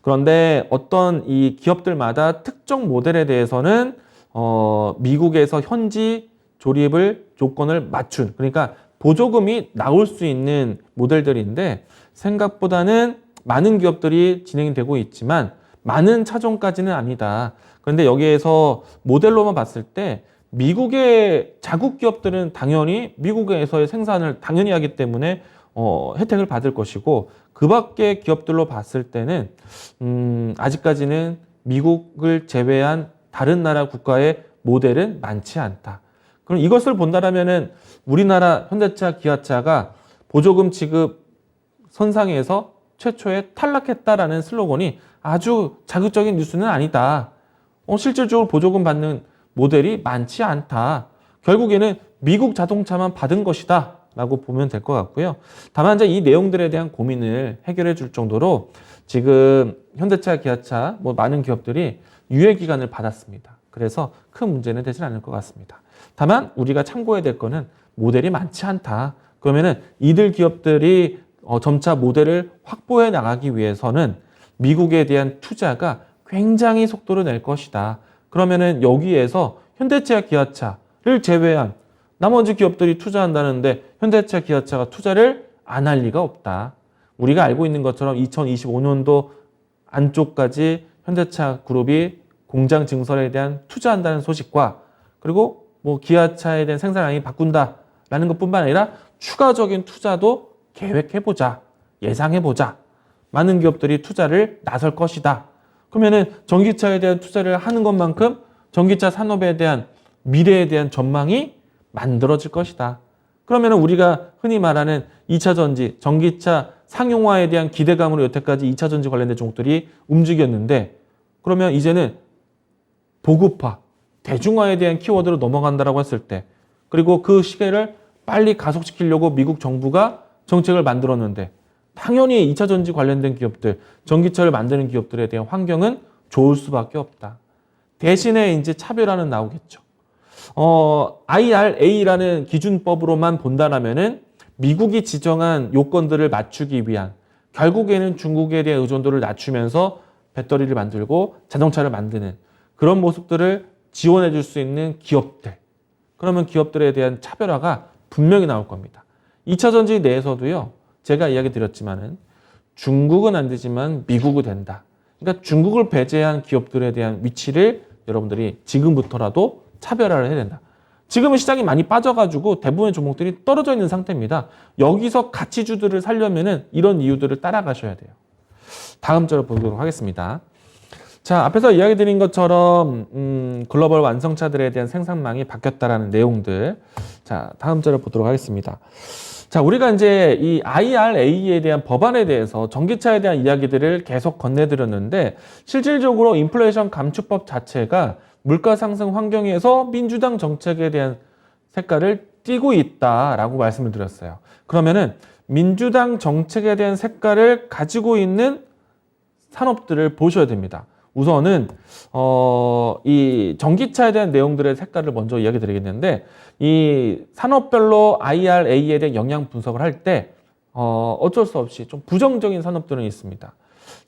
그런데 어떤 이 기업들마다 특정 모델에 대해서는 미국에서 현지 조립을 조건을 맞춘, 그러니까 보조금이 나올 수 있는 모델들인데 생각보다는 많은 기업들이 진행이 되고 있지만 많은 차종까지는 아니다. 그런데 여기에서 모델로만 봤을 때 미국의 자국 기업들은 당연히 미국에서의 생산을 당연히 하기 때문에 혜택을 받을 것이고 그 밖의 기업들로 봤을 때는 아직까지는 미국을 제외한 다른 나라 국가의 모델은 많지 않다. 그럼 이것을 본다라면은 우리나라 현대차, 기아차가 보조금 지급 선상에서 최초에 탈락했다라는 슬로건이 아주 자극적인 뉴스는 아니다. 실질적으로 보조금 받는 모델이 많지 않다. 결국에는 미국 자동차만 받은 것이다 라고 보면 될 것 같고요. 다만 이제 이 내용들에 대한 고민을 해결해 줄 정도로 지금 현대차, 기아차 뭐 많은 기업들이 유예 기간을 받았습니다. 그래서 큰 문제는 되진 않을 것 같습니다. 다만 우리가 참고해야 될 거는 모델이 많지 않다. 그러면은 이들 기업들이 점차 모델을 확보해 나가기 위해서는 미국에 대한 투자가 굉장히 속도를 낼 것이다. 그러면은 여기에서 현대차, 기아차를 제외한 나머지 기업들이 투자한다는데 현대차, 기아차가 투자를 안 할 리가 없다. 우리가 알고 있는 것처럼 2025년도 안쪽까지 현대차 그룹이 공장 증설에 대한 투자한다는 소식과 그리고 뭐 기아차에 대한 생산량이 바꾼다라는 것뿐만 아니라 추가적인 투자도 계획해보자, 예상해보자. 많은 기업들이 투자를 나설 것이다. 그러면은 전기차에 대한 투자를 하는 것만큼 전기차 산업에 대한 미래에 대한 전망이 만들어질 것이다. 그러면은 우리가 흔히 말하는 2차 전지, 전기차 상용화에 대한 기대감으로 여태까지 2차 전지 관련된 종목들이 움직였는데 그러면 이제는 보급화, 대중화에 대한 키워드로 넘어간다라고 했을 때 그리고 그 시계를 빨리 가속시키려고 미국 정부가 정책을 만들었는데 당연히 2차 전지 관련된 기업들, 전기차를 만드는 기업들에 대한 환경은 좋을 수밖에 없다. 대신에 이제 차별화는 나오겠죠. IRA라는 기준법으로만 본다라면은 미국이 지정한 요건들을 맞추기 위한 결국에는 중국에 대한 의존도를 낮추면서 배터리를 만들고 자동차를 만드는 그런 모습들을 지원해 줄 수 있는 기업들. 그러면 기업들에 대한 차별화가 분명히 나올 겁니다. 2차 전지 내에서도요. 제가 이야기 드렸지만은 중국은 안 되지만 미국은 된다. 그러니까 중국을 배제한 기업들에 대한 위치를 여러분들이 지금부터라도 차별화를 해야 된다. 지금은 시장이 많이 빠져가지고 대부분의 종목들이 떨어져 있는 상태입니다. 여기서 가치주들을 살려면은 이런 이유들을 따라가셔야 돼요. 다음 절을 보도록 하겠습니다. 자, 앞에서 이야기 드린 것처럼 글로벌 완성차들에 대한 생산망이 바뀌었다라는 내용들. 자, 다음 절을 보도록 하겠습니다. 자, 우리가 이제 이 IRA에 대한 법안에 대해서 전기차에 대한 이야기들을 계속 건네드렸는데 실질적으로 인플레이션 감축법 자체가 물가 상승 환경에서 민주당 정책에 대한 색깔을 띠고 있다라고 말씀을 드렸어요. 그러면은 민주당 정책에 대한 색깔을 가지고 있는 산업들을 보셔야 됩니다. 우선은 이 전기차에 대한 내용들의 색깔을 먼저 이야기 드리겠는데 이 산업별로 IRA에 대한 영향 분석을 할 때 어쩔 수 없이 좀 부정적인 산업들은 있습니다.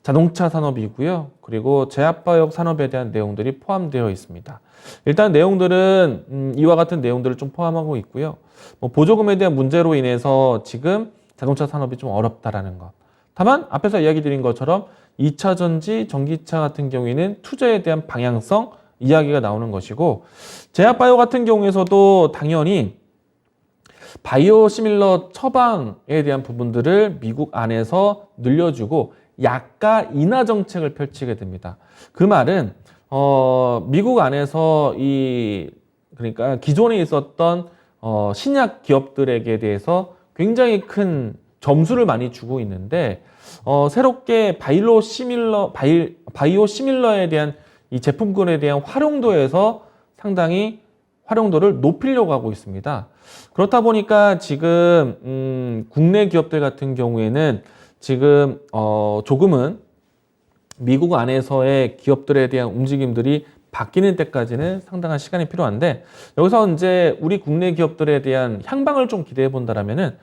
자동차 산업이고요. 그리고 제약바이오 산업에 대한 내용들이 포함되어 있습니다. 일단 내용들은 이와 같은 내용들을 좀 포함하고 있고요. 뭐 보조금에 대한 문제로 인해서 지금 자동차 산업이 좀 어렵다라는 것. 다만 앞에서 이야기 드린 것처럼 2차 전지, 전기차 같은 경우에는 투자에 대한 방향성 이야기가 나오는 것이고 제약바이오 같은 경우에서도 당연히 바이오 시밀러 처방에 대한 부분들을 미국 안에서 늘려주고 약가 인하 정책을 펼치게 됩니다. 그 말은 미국 안에서 그러니까 기존에 있었던 신약 기업들에게 대해서 굉장히 큰 점수를 많이 주고 있는데 새롭게 바이오 시밀러에 대한 이 제품군에 대한 활용도에서 상당히 활용도를 높이려고 하고 있습니다. 그렇다 보니까 지금 국내 기업들 같은 경우에는 지금 조금은 미국 안에서의 기업들에 대한 움직임들이 바뀌는 때까지는 상당한 시간이 필요한데 여기서 이제 우리 국내 기업들에 대한 향방을 좀 기대해 본다라면은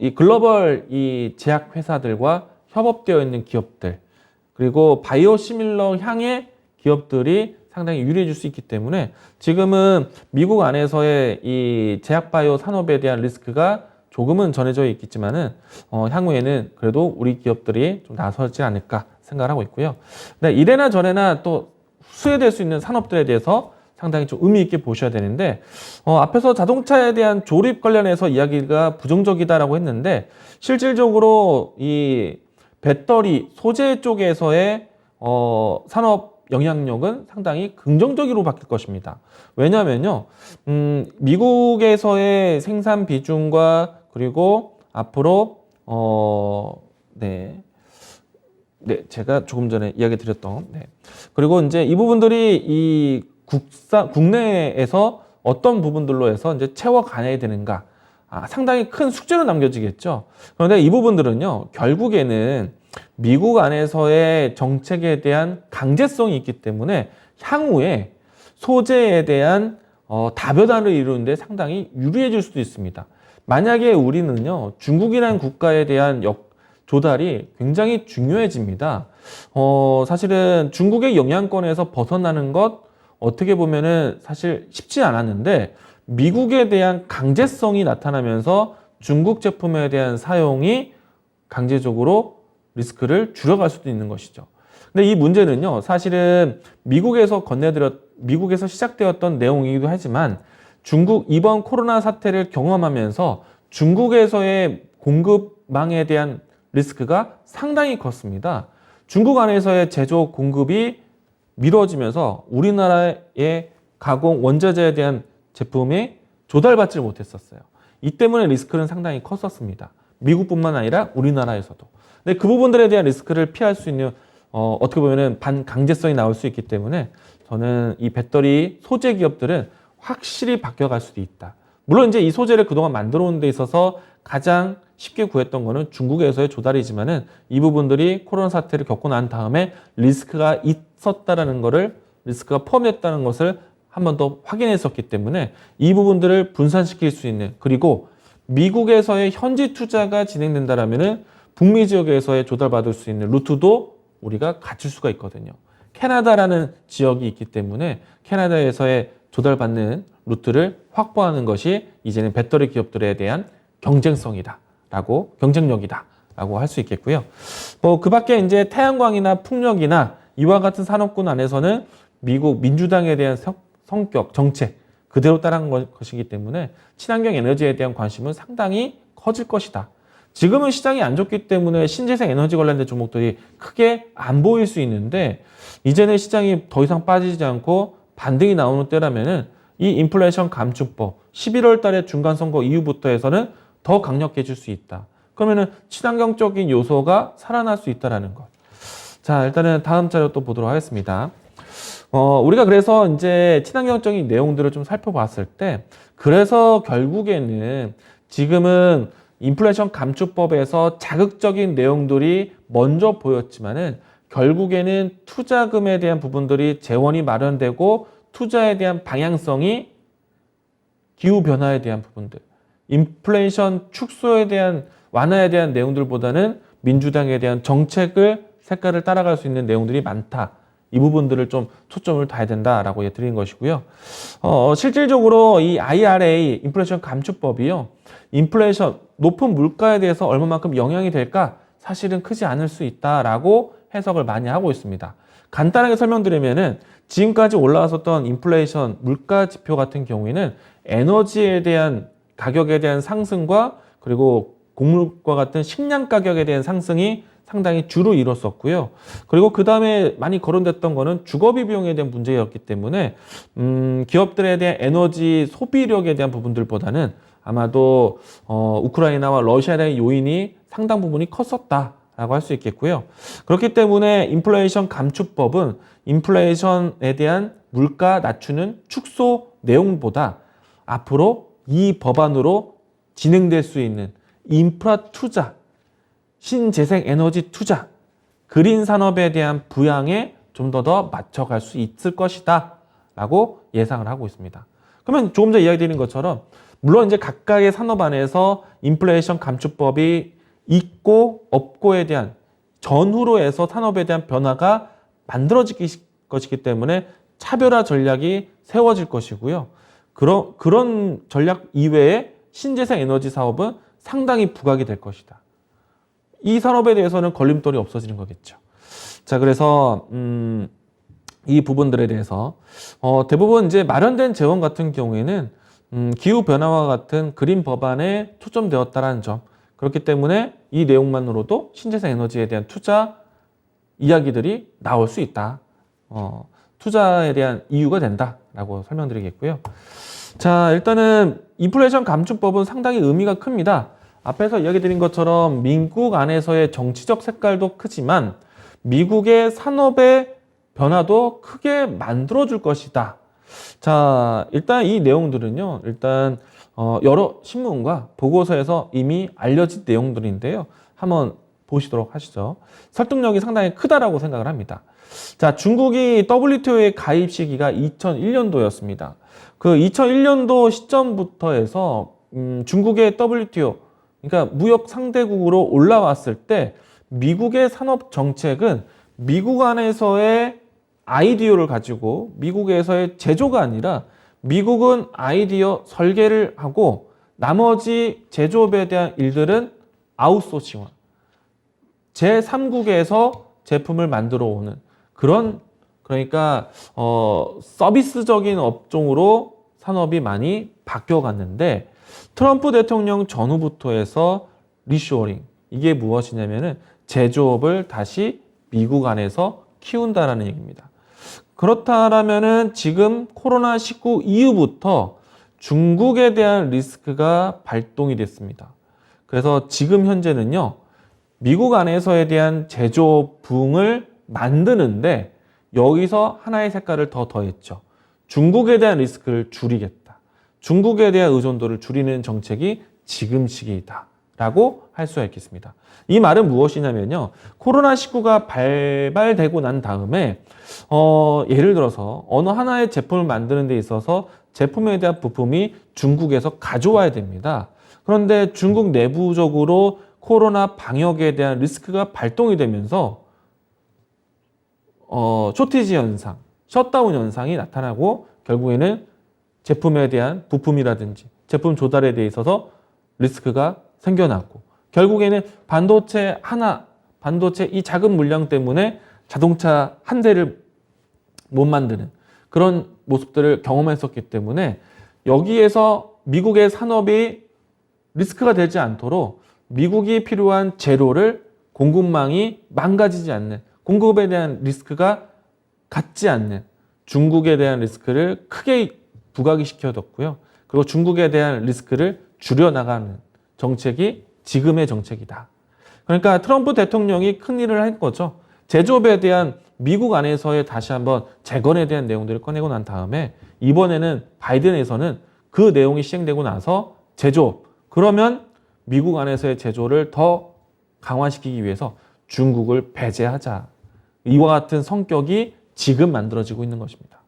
이 글로벌 이 제약 회사들과 협업되어 있는 기업들 그리고 바이오 시밀러 향의 기업들이 상당히 유리해질 수 있기 때문에 지금은 미국 안에서의 이 제약 바이오 산업에 대한 리스크가 조금은 전해져 있겠지만은 향후에는 그래도 우리 기업들이 좀 나서지 않을까 생각을 하고 있고요. 네, 이래나 저래나 또 수혜될 수 있는 산업들에 대해서 상당히 좀 의미 있게 보셔야 되는데 앞에서 자동차에 대한 조립 관련해서 이야기가 부정적이다라고 했는데 실질적으로 이 배터리 소재 쪽에서의 산업 영향력은 상당히 긍정적으로 바뀔 것입니다. 왜냐하면요, 미국에서의 생산 비중과 그리고 앞으로 제가 조금 전에 이야기 드렸던 그리고 이제 이 부분들이 이 국내에서 어떤 부분들로 해서 이제 채워가야 되는가. 상당히 큰 숙제로 남겨지겠죠. 그런데 이 부분들은요, 결국에는 미국 안에서의 정책에 대한 강제성이 있기 때문에 향후에 소재에 대한 다변화를 이루는 데 상당히 유리해질 수도 있습니다. 만약에 우리는요, 중국이라는 국가에 대한 조달이 굉장히 중요해집니다. 사실은 중국의 영향권에서 벗어나는 것 어떻게 보면은 사실 쉽지 않았는데 미국에 대한 강제성이 나타나면서 중국 제품에 대한 사용이 강제적으로 리스크를 줄여갈 수도 있는 것이죠. 근데 이 문제는요, 사실은 미국에서 시작되었던 내용이기도 하지만 중국 이번 코로나 사태를 경험하면서 중국에서의 공급망에 대한 리스크가 상당히 컸습니다. 중국 안에서의 제조 공급이 미뤄지면서 우리나라의 가공 원자재에 대한 제품이 조달받지 못했었어요. 이 때문에 리스크는 상당히 컸었습니다. 미국뿐만 아니라 우리나라에서도. 근데 그 부분들에 대한 리스크를 피할 수 있는 어떻게 보면은 반강제성이 나올 수 있기 때문에 저는 이 배터리 소재 기업들은 확실히 바뀌어갈 수도 있다. 물론 이제 이 소재를 그동안 만들어 오는 데 있어서 가장 쉽게 구했던 거는 중국에서의 조달이지만은 이 부분들이 코로나 사태를 겪고 난 다음에 리스크가 있었다라는 거를 리스크가 포함됐다는 것을 한 번 더 확인했었기 때문에 이 부분들을 분산시킬 수 있는, 그리고 미국에서의 현지 투자가 진행된다라면은 북미 지역에서의 조달받을 수 있는 루트도 우리가 갖출 수가 있거든요. 캐나다라는 지역이 있기 때문에 캐나다에서의 조달받는 루트를 확보하는 것이 이제는 배터리 기업들에 대한 경쟁력이다라고 할 수 있겠고요. 그 밖에 이제 태양광이나 풍력이나 이와 같은 산업군 안에서는 미국 민주당에 대한 성격, 정책 그대로 따라한 것이기 때문에 친환경 에너지에 대한 관심은 상당히 커질 것이다. 지금은 시장이 안 좋기 때문에 신재생 에너지 관련된 종목들이 크게 안 보일 수 있는데 이제는 시장이 더 이상 빠지지 않고 반등이 나오는 때라면은 이 인플레이션 감축법 11월 달에 중간 선거 이후부터 해서는 더 강력해질 수 있다. 그러면은 친환경적인 요소가 살아날 수 있다라는 것. 자, 일단은 다음 자료 또 보도록 하겠습니다. 우리가 그래서 이제 친환경적인 내용들을 좀 살펴봤을 때, 그래서 결국에는 지금은 인플레이션 감축법에서 자극적인 내용들이 먼저 보였지만은 결국에는 투자금에 대한 부분들이 재원이 마련되고 투자에 대한 방향성이 기후변화에 대한 부분들, 인플레이션 축소에 대한 완화에 대한 내용들보다는 민주당에 대한 정책을 색깔을 따라갈 수 있는 내용들이 많다. 이 부분들을 좀 초점을 둬야 된다라고 드린 것이고요. 실질적으로 이 IRA, 인플레이션 감축법이요. 인플레이션, 높은 물가에 대해서 얼마만큼 영향이 될까? 사실은 크지 않을 수 있다라고 해석을 많이 하고 있습니다. 간단하게 설명드리면은 지금까지 올라왔었던 인플레이션, 물가 지표 같은 경우에는 에너지에 대한 가격에 대한 상승과 그리고 곡물과 같은 식량 가격에 대한 상승이 상당히 주로 이뤘었고요. 그리고 그 다음에 많이 거론됐던 거는 주거비 비용에 대한 문제였기 때문에 기업들에 대한 에너지 소비력에 대한 부분들보다는 아마도 우크라이나와 러시아에 대한 요인이 상당 부분이 컸었다라고 할 수 있겠고요. 그렇기 때문에 인플레이션 감축법은 인플레이션에 대한 물가 낮추는 축소 내용보다 앞으로 이 법안으로 진행될 수 있는 인프라 투자, 신재생 에너지 투자, 그린 산업에 대한 부양에 좀 더 맞춰갈 수 있을 것이다 라고 예상을 하고 있습니다. 그러면 조금 전에 이야기 드린 것처럼 물론 이제 각각의 산업 안에서 인플레이션 감축법이 있고 없고에 대한 전후로 해서 산업에 대한 변화가 만들어질 것이기 때문에 차별화 전략이 세워질 것이고요. 그런 전략 이외에 신재생 에너지 사업은 상당히 부각이 될 것이다. 이 산업에 대해서는 걸림돌이 없어지는 거겠죠. 자, 그래서 이 부분들에 대해서 대부분 이제 마련된 재원 같은 경우에는 기후 변화와 같은 그린 법안에 초점되었다라는 점. 그렇기 때문에 이 내용만으로도 신재생 에너지에 대한 투자 이야기들이 나올 수 있다. 투자에 대한 이유가 된다라고 설명드리겠고요. 자, 일단은 인플레이션 감축법은 상당히 의미가 큽니다. 앞에서 이야기 드린 것처럼 미국 안에서의 정치적 색깔도 크지만 미국의 산업의 변화도 크게 만들어줄 것이다. 자, 일단 이 내용들은요, 여러 신문과 보고서에서 이미 알려진 내용들인데요. 한번 보시도록 하시죠. 설득력이 상당히 크다라고 생각을 합니다. 자, 중국이 WTO에 가입 시기가 2001년도였습니다. 그 2001년도 시점부터 해서 중국의 WTO, 그러니까 무역 상대국으로 올라왔을 때 미국의 산업 정책은 미국 안에서의 아이디어를 가지고 미국에서의 제조가 아니라 미국은 아이디어 설계를 하고 나머지 제조업에 대한 일들은 아웃소싱화, 제3국에서 제품을 만들어 오는 그런, 그러니까 서비스적인 업종으로 산업이 많이 바뀌어갔는데, 트럼프 대통령 전후부터 해서 리쇼어링, 이게 무엇이냐면은 제조업을 다시 미국 안에서 키운다라는 얘기입니다. 그렇다면은 지금 코로나19 이후부터 중국에 대한 리스크가 발동이 됐습니다. 그래서 지금 현재는요, 미국 안에서에 대한 제조업 부흥을 만드는데 여기서 하나의 색깔을 더 더했죠. 중국에 대한 리스크를 줄이겠다. 중국에 대한 의존도를 줄이는 정책이 지금 시기이다 라고 할 수가 있겠습니다. 이 말은 무엇이냐면요, 코로나19가 발발되고 난 다음에 예를 들어서 어느 하나의 제품을 만드는 데 있어서 제품에 대한 부품이 중국에서 가져와야 됩니다. 그런데 중국 내부적으로 코로나 방역에 대한 리스크가 발동이 되면서 쇼티지 현상, 셧다운 현상이 나타나고 결국에는 제품에 대한 부품이라든지 제품 조달에 대해 있어서 리스크가 생겨났고, 결국에는 반도체 이 작은 물량 때문에 자동차 한 대를 못 만드는 그런 모습들을 경험했었기 때문에 여기에서 미국의 산업이 리스크가 되지 않도록 미국이 필요한 재료를 공급망이 망가지지 않는, 공급에 대한 리스크가 갖지 않는 중국에 대한 리스크를 크게 부각시켜뒀고요. 그리고 중국에 대한 리스크를 줄여나가는 정책이 지금의 정책이다. 그러니까 트럼프 대통령이 큰일을 한 거죠. 제조업에 대한 미국 안에서의 다시 한번 재건에 대한 내용들을 꺼내고 난 다음에 이번에는 바이든에서는 그 내용이 시행되고 나서 제조업, 그러면 미국 안에서의 제조를 더 강화시키기 위해서 중국을 배제하자. 이와 같은 성격이 지금 만들어지고 있는 것입니다.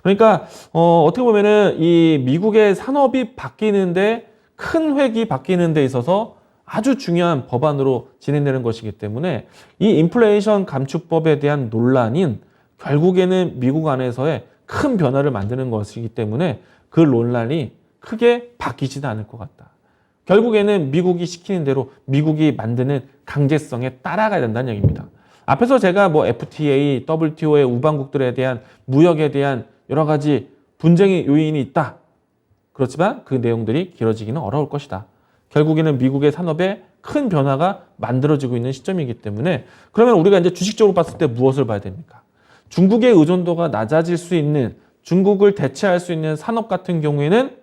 그러니까 어떻게 보면은 이 미국의 산업이 바뀌는데, 큰 획이 바뀌는 데 있어서 아주 중요한 법안으로 진행되는 것이기 때문에 이 인플레이션 감축법에 대한 논란인 결국에는 미국 안에서의 큰 변화를 만드는 것이기 때문에 그 논란이 크게 바뀌지도 않을 것 같다. 결국에는 미국이 시키는 대로 미국이 만드는 강제성에 따라가야 된다는 얘기입니다. 앞에서 제가 뭐 FTA, WTO의 우방국들에 대한 무역에 대한 여러 가지 분쟁의 요인이 있다. 그렇지만 그 내용들이 길어지기는 어려울 것이다. 결국에는 미국의 산업에 큰 변화가 만들어지고 있는 시점이기 때문에, 그러면 우리가 이제 주식적으로 봤을 때 무엇을 봐야 됩니까? 중국의 의존도가 낮아질 수 있는, 중국을 대체할 수 있는 산업 같은 경우에는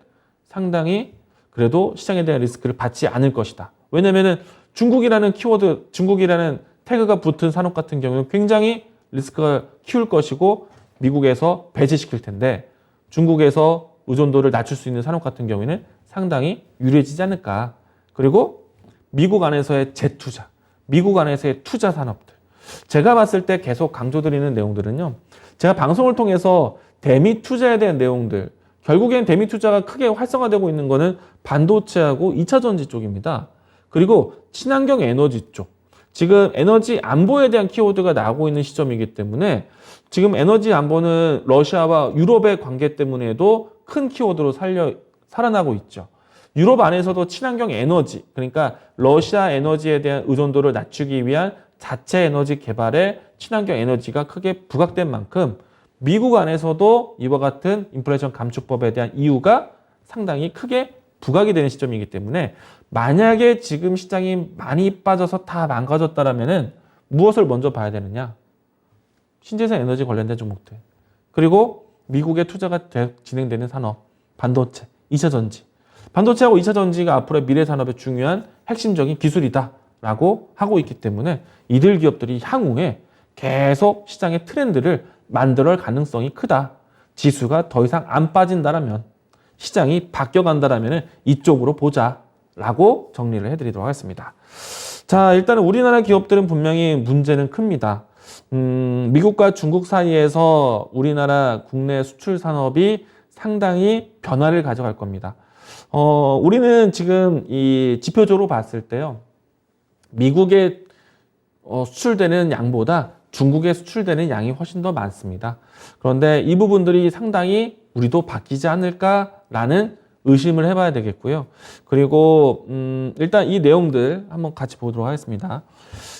상당히 그래도 시장에 대한 리스크를 받지 않을 것이다. 왜냐면은 중국이라는 키워드, 중국이라는 태그가 붙은 산업 같은 경우는 굉장히 리스크가 키울 것이고 미국에서 배제시킬 텐데, 중국에서 의존도를 낮출 수 있는 산업 같은 경우에는 상당히 유리해지지 않을까. 그리고 미국 안에서의 재투자, 미국 안에서의 투자 산업들. 제가 봤을 때 계속 강조드리는 내용들은요, 제가 방송을 통해서 대미 투자에 대한 내용들, 결국엔 대미 투자가 크게 활성화되고 있는 거는 반도체하고 2차 전지 쪽입니다. 그리고 친환경 에너지 쪽. 지금 에너지 안보에 대한 키워드가 나오고 있는 시점이기 때문에 지금 에너지 안보는 러시아와 유럽의 관계 때문에도 큰 키워드로 살아나고 있죠. 유럽 안에서도 친환경 에너지, 그러니까 러시아 에너지에 대한 의존도를 낮추기 위한 자체 에너지 개발에 친환경 에너지가 크게 부각된 만큼 미국 안에서도 이와 같은 인플레이션 감축법에 대한 이유가 상당히 크게 부각이 되는 시점이기 때문에, 만약에 지금 시장이 많이 빠져서 다 망가졌다라면은 무엇을 먼저 봐야 되느냐? 신재생 에너지 관련된 종목들, 그리고 미국의 투자가 진행되는 산업, 반도체, 2차 전지. 반도체하고 2차 전지가 앞으로의 미래 산업의 중요한 핵심적인 기술이다라고 하고 있기 때문에 이들 기업들이 향후에 계속 시장의 트렌드를 만들어갈 가능성이 크다. 지수가 더 이상 안 빠진다라면, 시장이 바뀌어간다라면 이쪽으로 보자라고 정리를 해드리도록 하겠습니다. 자, 일단은 우리나라 기업들은 분명히 문제는 큽니다. 미국과 중국 사이에서 우리나라 국내 수출 산업이 상당히 변화를 가져갈 겁니다. 우리는 지금 이 지표적으로 봤을 때요, 미국에 수출되는 양보다 중국에 수출되는 양이 훨씬 더 많습니다. 그런데 이 부분들이 상당히 우리도 바뀌지 않을까라는 의심을 해봐야 되겠고요. 그리고 일단 이 내용들 한번 같이 보도록 하겠습니다.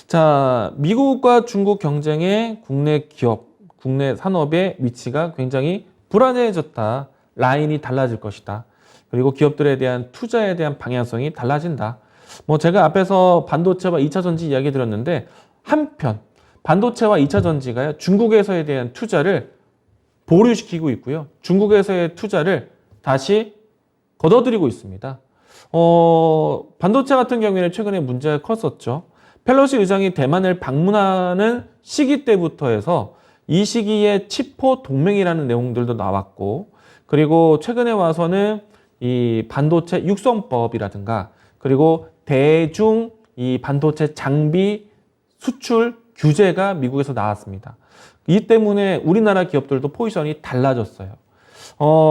자, 미국과 중국 경쟁의 국내 기업, 국내 산업의 위치가 굉장히 불안해졌다. 라인이 달라질 것이다. 그리고 기업들에 대한 투자에 대한 방향성이 달라진다. 뭐 제가 앞에서 반도체와 2차 전지 이야기 드렸는데, 한편 반도체와 2차 전지가 중국에서에 대한 투자를 보류시키고 있고요. 중국에서의 투자를 다시 걷어들이고 있습니다. 반도체 같은 경우에는 최근에 문제가 컸었죠. 펠로시 의장이 대만을 방문하는 시기 때부터 해서 이 시기에 치포 동맹이라는 내용들도 나왔고, 그리고 최근에 와서는 이 반도체 육성법이라든가, 그리고 대중 이 반도체 장비 수출 규제가 미국에서 나왔습니다. 이 때문에 우리나라 기업들도 포지션이 달라졌어요.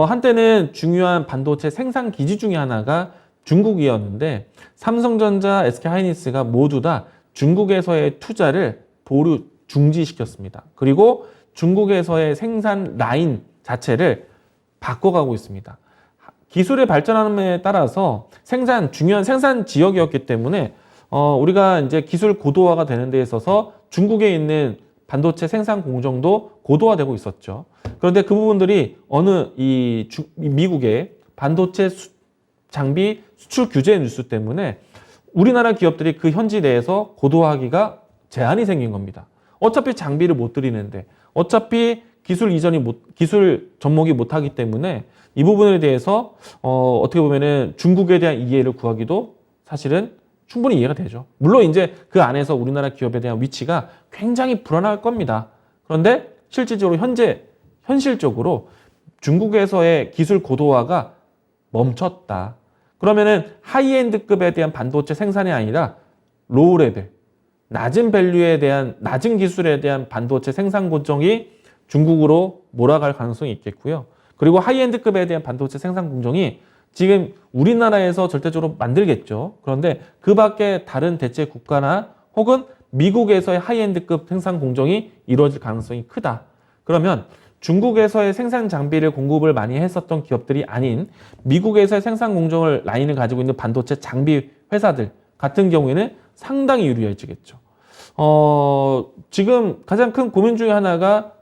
한때는 중요한 반도체 생산 기지 중에 하나가 중국이었는데, 삼성전자, SK하이닉스가 모두 다 중국에서의 투자를 보류 중지시켰습니다. 그리고 중국에서의 생산 라인 자체를 바꿔가고 있습니다. 기술의 발전함에 따라서 중요한 생산 지역이었기 때문에 우리가 이제 기술 고도화가 되는 데 있어서 중국에 있는 반도체 생산 공정도 고도화되고 있었죠. 그런데 그 부분들이 미국의 반도체 장비 수출 규제 뉴스 때문에 우리나라 기업들이 그 현지 내에서 고도화하기가 제한이 생긴 겁니다. 어차피 장비를 못 들이는데, 어차피 기술 접목이 못하기 때문에 이 부분에 대해서 어떻게 보면은 중국에 대한 이해를 구하기도 사실은 충분히 이해가 되죠. 물론 이제 그 안에서 우리나라 기업에 대한 위치가 굉장히 불안할 겁니다. 그런데 실질적으로 현실적으로 중국에서의 기술 고도화가 멈췄다. 그러면은 하이엔드급에 대한 반도체 생산이 아니라 로우 레벨, 낮은 밸류에 대한, 낮은 기술에 대한 반도체 생산 공정이 중국으로 몰아갈 가능성이 있겠고요. 그리고 하이엔드급에 대한 반도체 생산 공정이 지금 우리나라에서 절대적으로 만들겠죠. 그런데 그 밖에 다른 대체 국가나 혹은 미국에서의 하이엔드급 생산 공정이 이루어질 가능성이 크다. 그러면 중국에서의 생산 장비를 공급을 많이 했었던 기업들이 아닌 미국에서의 생산 공정을 라인을 가지고 있는 반도체 장비 회사들 같은 경우에는 상당히 유리해지겠죠. 지금 가장 큰 고민 중에 하나가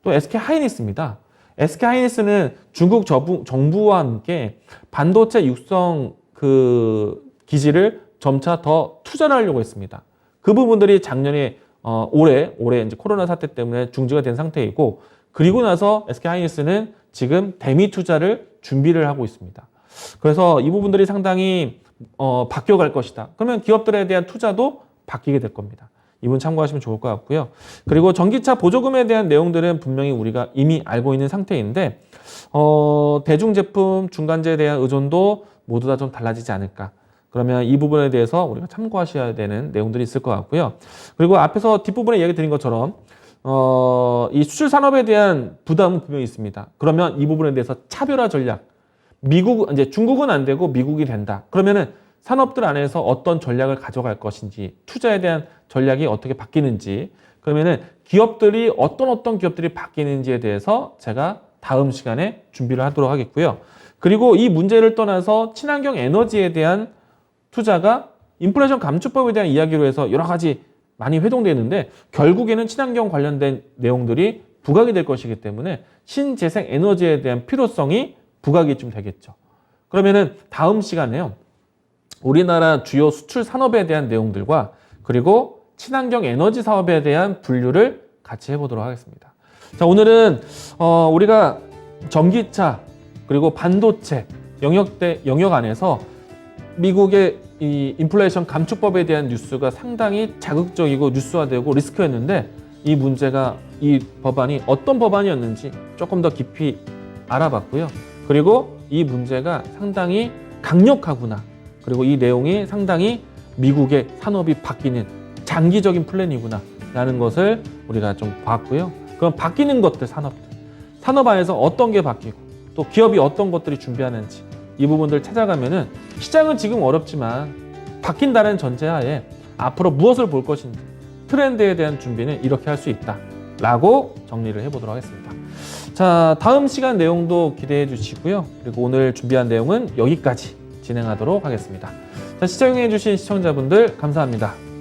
또 SK하이닉스입니다. SK하이닉스는 중국 정부와 함께 반도체 육성 기지를 점차 더 투자를 하려고 했습니다. 그 부분들이 작년에 올해 이제 코로나 사태 때문에 중지가 된 상태이고, 그리고 나서 SK하이닉스는 지금 대미 투자를 준비를 하고 있습니다. 그래서 이 부분들이 상당히 바뀌어갈 것이다. 그러면 기업들에 대한 투자도 바뀌게 될 겁니다. 이분 참고하시면 좋을 것 같고요. 그리고 전기차 보조금에 대한 내용들은 분명히 우리가 이미 알고 있는 상태인데, 대중 제품, 중간재에 대한 의존도 모두 다 좀 달라지지 않을까. 그러면 이 부분에 대해서 우리가 참고하셔야 되는 내용들이 있을 것 같고요. 그리고 앞에서 뒷부분에 얘기 드린 것처럼 이 수출 산업에 대한 부담은 분명히 있습니다. 그러면 이 부분에 대해서 차별화 전략, 이제 중국은 안 되고 미국이 된다. 그러면은 산업들 안에서 어떤 전략을 가져갈 것인지, 투자에 대한 전략이 어떻게 바뀌는지, 그러면은 기업들이 어떤 기업들이 바뀌는지에 대해서 제가 다음 시간에 준비를 하도록 하겠고요. 그리고 이 문제를 떠나서 친환경 에너지에 대한 투자가 인플레이션 감축법에 대한 이야기로 해서 여러 가지 많이 회동되어 있는데, 결국에는 친환경 관련된 내용들이 부각이 될 것이기 때문에 신재생 에너지에 대한 필요성이 부각이 좀 되겠죠. 그러면은 다음 시간에요, 우리나라 주요 수출 산업에 대한 내용들과 그리고 친환경 에너지 사업에 대한 분류를 같이 해보도록 하겠습니다. 자, 오늘은 우리가 전기차 그리고 반도체 영역 안에서 미국의 이 인플레이션 감축법에 대한 뉴스가 상당히 자극적이고 뉴스화되고 리스크였는데, 이 법안이 어떤 법안이었는지 조금 더 깊이 알아봤고요. 그리고 이 문제가 상당히 강력하구나. 그리고 이 내용이 상당히 미국의 산업이 바뀌는 장기적인 플랜이구나 라는 것을 우리가 좀 봤고요. 그럼 바뀌는 것들, 산업 안에서 어떤 게 바뀌고 또 기업이 어떤 것들이 준비하는지 이 부분들 찾아가면은 시장은 지금 어렵지만 바뀐다는 전제하에 앞으로 무엇을 볼 것인지 트렌드에 대한 준비는 이렇게 할 수 있다 라고 정리를 해보도록 하겠습니다. 자, 다음 시간 내용도 기대해 주시고요. 그리고 오늘 준비한 내용은 여기까지 진행하도록 하겠습니다. 자, 시청해 주신 시청자분들 감사합니다.